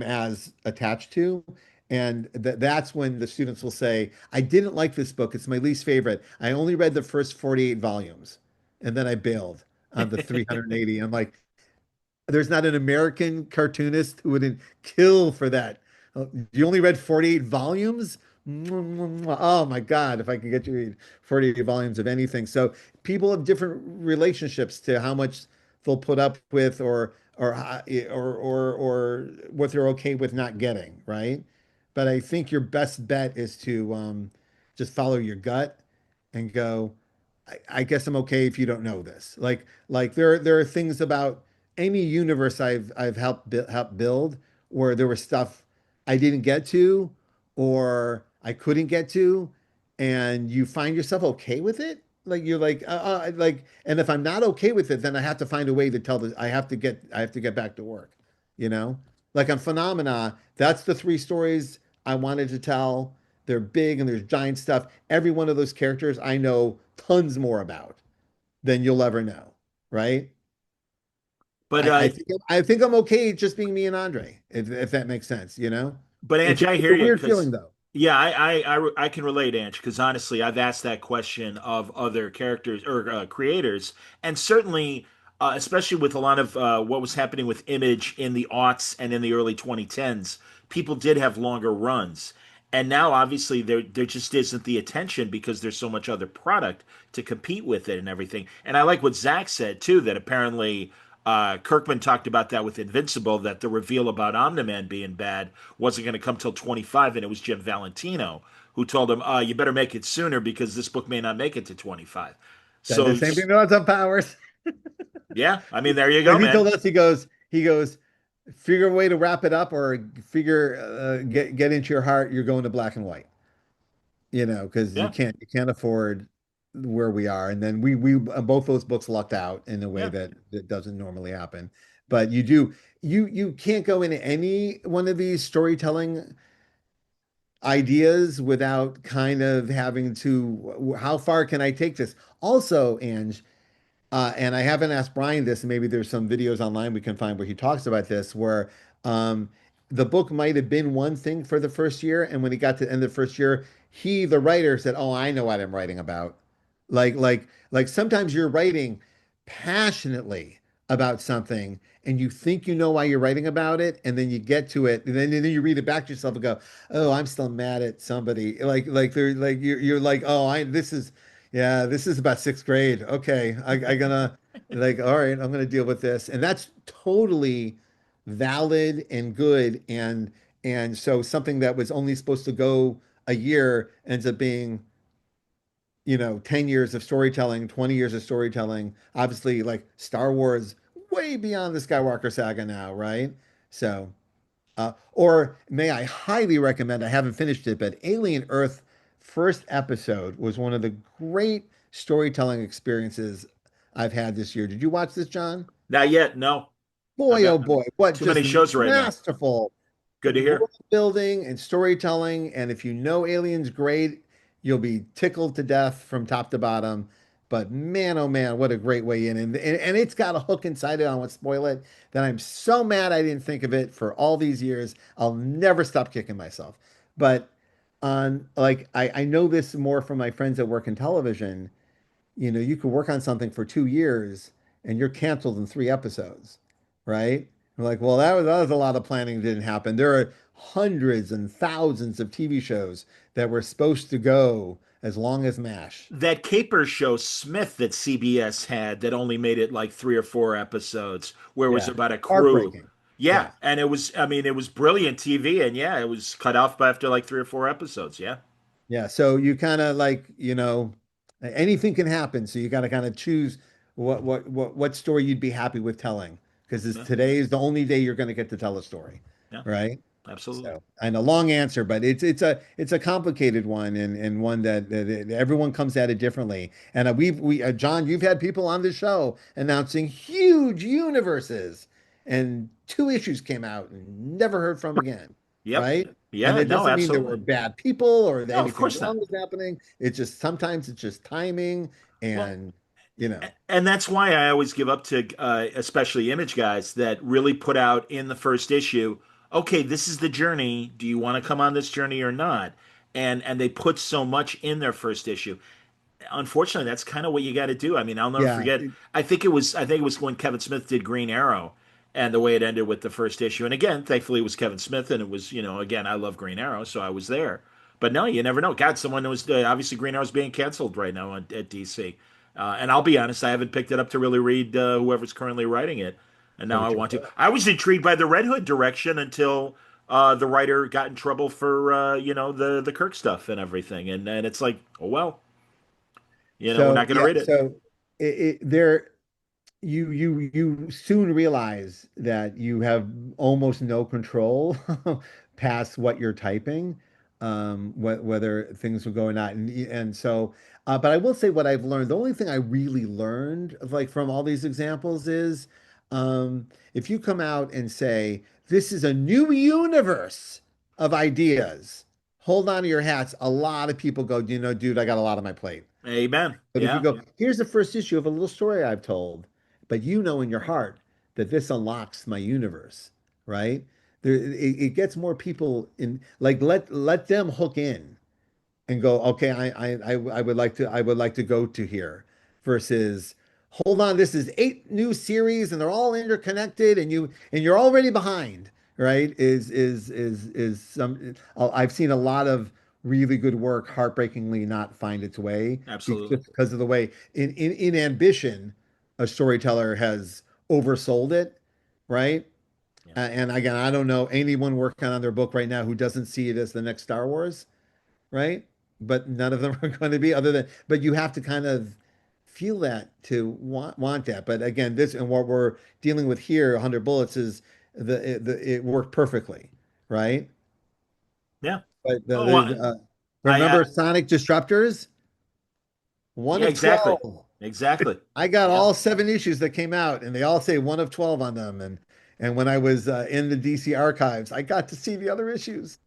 as attached to. And that's when the students will say, I didn't like this book. It's my least favorite. I only read the first 48 volumes and then I bailed on the 380. I'm like, there's not an American cartoonist who wouldn't kill for that. You only read 48 volumes? Oh my God, if I could get you to read 48 volumes of anything. So people have different relationships to how much they'll put up with or what they're okay with not getting, right? But I think your best bet is to just follow your gut and go, I guess I'm okay if you don't know this. Like there are things about any universe I've helped build where there was stuff I didn't get to or I couldn't get to, and you find yourself okay with it. Like you're like, and if I'm not okay with it, then I have to find a way to tell this. I have to get back to work, you know? Like on Phenomena, that's the three stories I wanted to tell. They're big and there's giant stuff. Every one of those characters I know tons more about than you'll ever know, right? But I think I'm okay just being me and Andre, if that makes sense, you know? but Ange, I It's hear a you weird because feeling though. yeah, I can relate, Ange, because honestly, I've asked that question of other characters or creators, and certainly, especially with a lot of what was happening with Image in the aughts and in the early 2010s, people did have longer runs. And now, obviously, there just isn't the attention because there's so much other product to compete with it and everything. And I like what Zach said too, that apparently Kirkman talked about that with Invincible, that the reveal about Omni-Man being bad wasn't going to come till 25, and it was Jim Valentino who told him, "You better make it sooner because this book may not make it to 25." Said the So, same thing to Lots of Powers. yeah, I mean, there you Like go, he man. told us, he goes, figure a way to wrap it up or figure get into your heart. You're going to black and white, you know, because Yeah, you can't afford where we are. And then we both those books lucked out in a way yeah. that doesn't normally happen. But you can't go into any one of these storytelling ideas without kind of having to, how far can I take this? Also, Ange, and I haven't asked Brian this, and maybe there's some videos online we can find where he talks about this, where um, the book might have been one thing for the first year, and when he got to the end of the first year, the writer, said, "Oh, I know what I'm writing about." Like sometimes you're writing passionately about something, and you think you know why you're writing about it, and then you get to it, and then you read it back to yourself and go, "Oh, I'm still mad at somebody." You're like, "Oh, I this is." Yeah, this is about sixth grade. Okay, I gonna like, all right, I'm gonna deal with this, and that's totally valid and good, and so something that was only supposed to go a year ends up being, 10 years of storytelling, 20 years of storytelling. Obviously, like Star Wars, way beyond the Skywalker saga now, right? So, or may I highly recommend, I haven't finished it, but Alien Earth first episode was one of the great storytelling experiences I've had this year. Did you watch this, John? Not yet. No, Boy, oh I've got boy, what too many just shows right now. masterful Good to hear. world building and storytelling. And if you know Alien's great, you'll be tickled to death from top to bottom. But man, oh man, what a great way in. And it's got a hook inside it. I won't spoil it. That I'm so mad I didn't think of it for all these years. I'll never stop kicking myself. But on like I know this more from my friends that work in television. You could work on something for 2 years and you're canceled in 3 episodes, right? We're like, well, that was a lot of planning that didn't happen. There are hundreds and thousands of TV shows that were supposed to go as long as MASH. That Caper show Smith that CBS had that only made it like 3 or 4 episodes, where it was Yeah. about a crew. Heartbreaking. Yeah, Yeah. and it was, I mean, it was brilliant TV, and yeah, it was cut off by after like 3 or 4 episodes. Yeah, Yeah. So you kind of like, anything can happen. So you got to kind of choose what story you'd be happy with telling. Because yeah, today is the only day you're going to get to tell a story, yeah. right? Absolutely. So, and a long answer, but it's a complicated one and one that everyone comes at it differently. And John, you've had people on the show announcing huge universes, and two issues came out and never heard from again, Yep. right? And Yeah. it No. doesn't mean there were Absolutely. bad people or that No. Of anything course wrong not. was happening. It's just sometimes it's just timing Well, and you know. and that's why I always give up to, especially Image guys that really put out in the first issue. Okay, this is the journey. Do you want to come on this journey or not? And they put so much in their first issue. Unfortunately, that's kind of what you got to do. I mean, I'll never Yeah, forget. I think it was when Kevin Smith did Green Arrow, and the way it ended with the first issue. And again, thankfully, it was Kevin Smith, and it was, again, I love Green Arrow, so I was there. But no, you never know. God, someone was obviously Green Arrow's being canceled right now at DC. And I'll be honest, I haven't picked it up to really read whoever's currently writing it, and now oh, I want to. I was intrigued by the Red Hood direction until the writer got in trouble for the Kirk stuff and everything, and it's like, oh well, we're so not going to yeah, read it. so there you soon realize that you have almost no control past what you're typing, whether things will go or not. And so, but I will say what I've learned. The only thing I really learned, like from all these examples, is if you come out and say this is a new universe of ideas, hold on to your hats. A lot of people go, dude, I got a lot on my plate. Amen. But if you Yeah. go, here's the first issue of a little story I've told, but you know in your heart that this unlocks my universe, right? It gets more people in, like let them hook in and go, okay, I would like to go to here versus hold on, this is 8 new series and they're all interconnected and you're already behind, right? Is some I've seen a lot of really good work heartbreakingly not find its way Absolutely. just because of the way in ambition a storyteller has oversold it, right? Yeah. And again, I don't know anyone working on their book right now who doesn't see it as the next Star Wars, right? But none of them are going to be other than, but you have to kind of feel that to want that. But again, this and what we're dealing with here, 100 Bullets, is it worked perfectly, right? Yeah. But Oh, remember Sonic Disruptors? One yeah, of exactly. 12. Exactly. I got Yeah. all 7 issues that came out, and they all say one of 12 on them. And when I was in the DC archives, I got to see the other issues.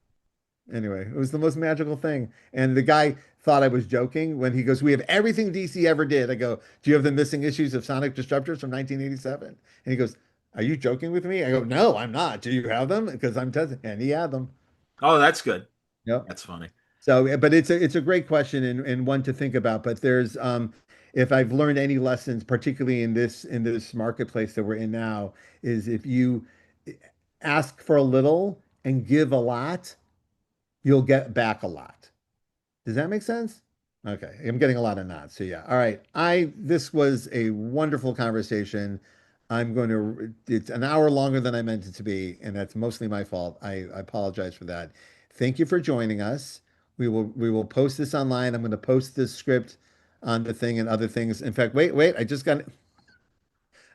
Anyway, it was the most magical thing. And the guy thought I was joking when he goes, "We have everything DC ever did." I go, "Do you have the missing issues of Sonic Disruptors from 1987?" And he goes, "Are you joking with me?" I go, "No, I'm not. Do you have them?" Because I'm testing. And he had them. Oh, that's good. Yep. That's funny. So, but it's a great question and one to think about. But there's if I've learned any lessons, particularly in this marketplace that we're in now, is if you ask for a little and give a lot, you'll get back a lot. Does that make sense? Okay, I'm getting a lot of nods. So yeah. All right. This was a wonderful conversation. It's an hour longer than I meant it to be, and that's mostly my fault. I apologize for that. Thank you for joining us. We will post this online. I'm going to post this script on the thing and other things. In fact, wait, I just got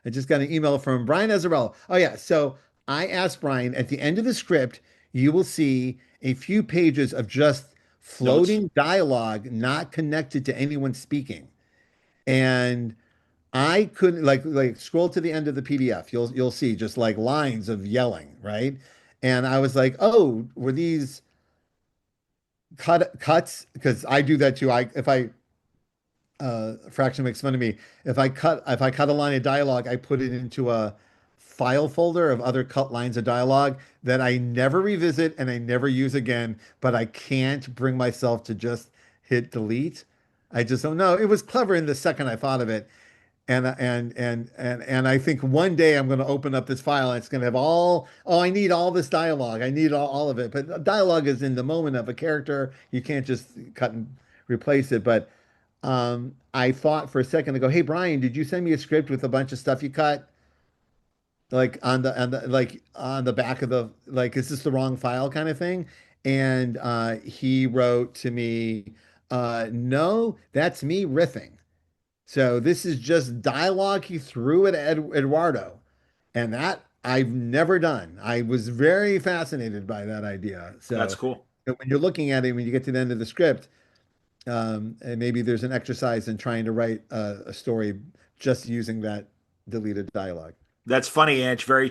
an email from Brian Azzarello. Oh yeah, so I asked Brian at the end of the script, you will see a few pages of just Notes. floating dialogue not connected to anyone speaking. And I couldn't like scroll to the end of the PDF. You'll see just like lines of yelling, right? And I was like, "Oh, were these cuts?" Because I do that too. If I Fraction makes fun of me. If I cut a line of dialogue, I put it into a file folder of other cut lines of dialogue that I never revisit and I never use again, but I can't bring myself to just hit delete. I just don't know. It was clever in the second I thought of it. And I think one day I'm going to open up this file and it's going to have I need all this dialogue. I need all of it. But dialogue is in the moment of a character. You can't just cut and replace it. But I thought for a second to go, hey Brian, did you send me a script with a bunch of stuff you cut? Like on the back of is this the wrong file kind of thing? And he wrote to me, no, that's me riffing. So this is just dialogue he threw at Eduardo. And that I've never done. I was very fascinated by that idea. That's So cool. when you're looking at it, when you get to the end of the script, and maybe there's an exercise in trying to write a story just using that deleted dialogue. That's funny, Anch. Patty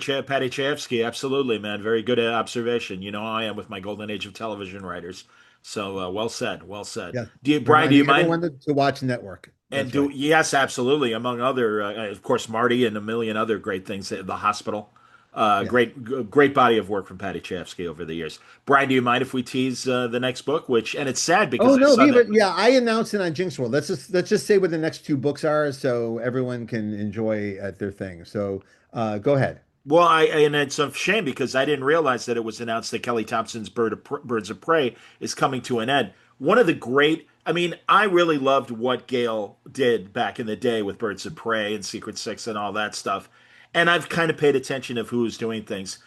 Chayefsky. Absolutely, man. Very good observation. You know how I am with my golden age of television writers. So well said. Well said. Yeah. Brian, do you Reminding mind? everyone to watch Network. And That's right. yes, absolutely. Among other, of course, Marty and a million other great things. The Hospital. Yeah. Great body of work from Patty Chayefsky over the years. Brian, do you mind if we tease the next book? And it's sad because Oh I no, saw that. yeah, I announced it on Jinx World. Let's just say what the next two books are, so everyone can enjoy at their thing. So go ahead. Well, and it's a shame because I didn't realize that it was announced that Kelly Thompson's Birds of Prey is coming to an end. One of the great, I mean, I really loved what Gail did back in the day with Birds of Prey and Secret Six and all that stuff. And I've kind of paid attention of who was doing things.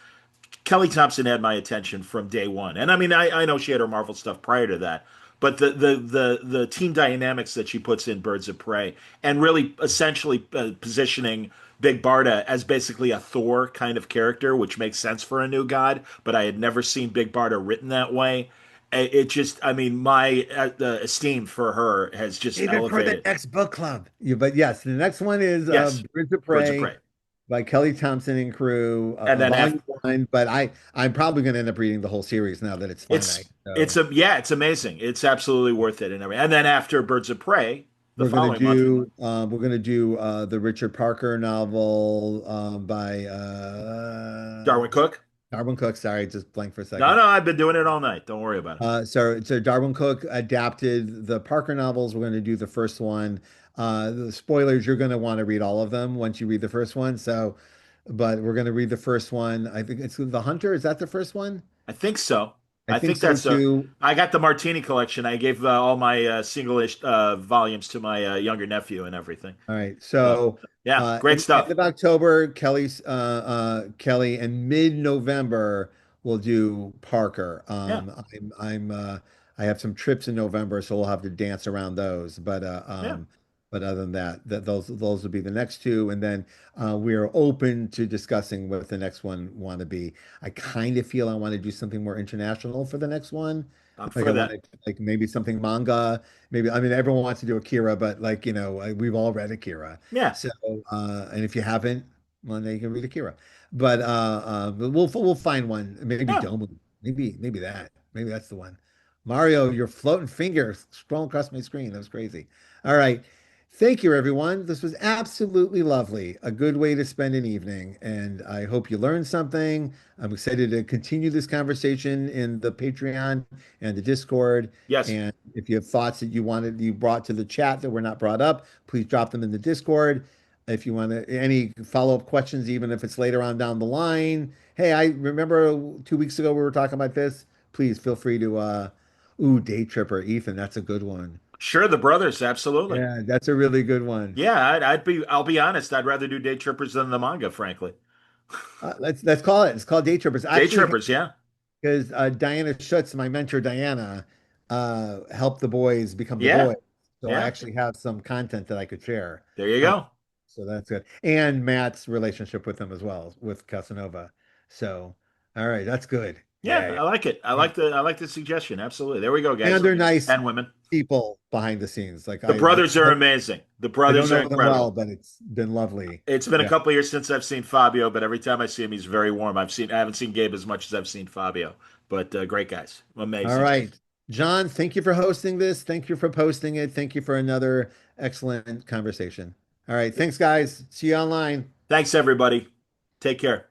Kelly Thompson had my attention from day one. And I mean, I know she had her Marvel stuff prior to that, but the team dynamics that she puts in Birds of Prey and really essentially positioning Big Barda as basically a Thor kind of character, which makes sense for a new god, but I had never seen Big Barda written that way. It just, I mean, my esteem for her has just Save it for the elevated. next book club. But yes, the next one is Yes, Birds of Birds of Prey Prey. by Kelly Thompson and crew, And then volume one. But I'm probably going to end up reading the whole series now that it's finite. So it's amazing. It's absolutely worth it and everything. And then after Birds of Prey, the following month. we're gonna do the Richard Parker novel by Darwin Cook. Darwin Cook. Sorry, just blank for a second. No, I've been doing it all night. Don't worry about it. So Darwin Cook adapted the Parker novels. We're going to do the first one. The spoilers, you're going to want to read all of them once you read the first one. So, but we're going to read the first one. I think it's The Hunter. Is that the first one? I think so. I think so that's too. I got the Martini collection. I gave all my single-ish volumes to my younger nephew and everything. All right. So yeah, great stuff. End of October, Kelly, and mid-November we'll do Parker. I have some trips in November, so we'll have to dance around those. But other than that, those will be the next two, and then we are open to discussing what the next one want to be. I kind of feel I want to do something more international for the next one. For that. Like maybe something manga. Maybe I mean everyone wants to do Akira, but like we've all read Akira. Yeah. So and if you haven't, well, then you can read Akira. But we'll find one. Maybe Domu. Maybe that. Maybe that's the one. Mario, your floating finger scrolling across my screen. That was crazy. All right. Thank you, everyone. This was absolutely lovely. A good way to spend an evening. And I hope you learned something. I'm excited to continue this conversation in the Patreon and the Discord. Yes. And if you have thoughts that you brought to the chat that were not brought up, please drop them in the Discord. If you want any follow-up questions, even if it's later on down the line. Hey, I remember 2 weeks ago we were talking about this. Please feel free to, Day Tripper, Ethan. That's a good one. Sure, the brothers, absolutely. Yeah, that's a really good one. Yeah, I'll be honest, I'd rather do Day Trippers than the manga, frankly. Let's call it. It's called Day Trippers. Day Trippers, yeah. Because Diana Schutz, my mentor Diana, helped the boys become the Yeah. boys. So Yeah. I actually have some content that I could share. There you go. So that's good. And Matt's relationship with them as well, with Casanova. So, all right, that's good. Yeah, I like it. I like the suggestion. Absolutely. There we go, guys. And they're nice and women. people behind the scenes. Like The brothers are amazing. The brothers I are don't know them incredible. well, but it's been lovely. It's been a couple of years since I've seen Fabio, but every time I see him, he's very warm. I haven't seen Gabe as much as I've seen Fabio, but great guys, amazing. All right, John, thank you for hosting this. Thank you for posting it. Thank you for another excellent conversation. All right, thanks, guys. See you online. Thanks, everybody. Take care.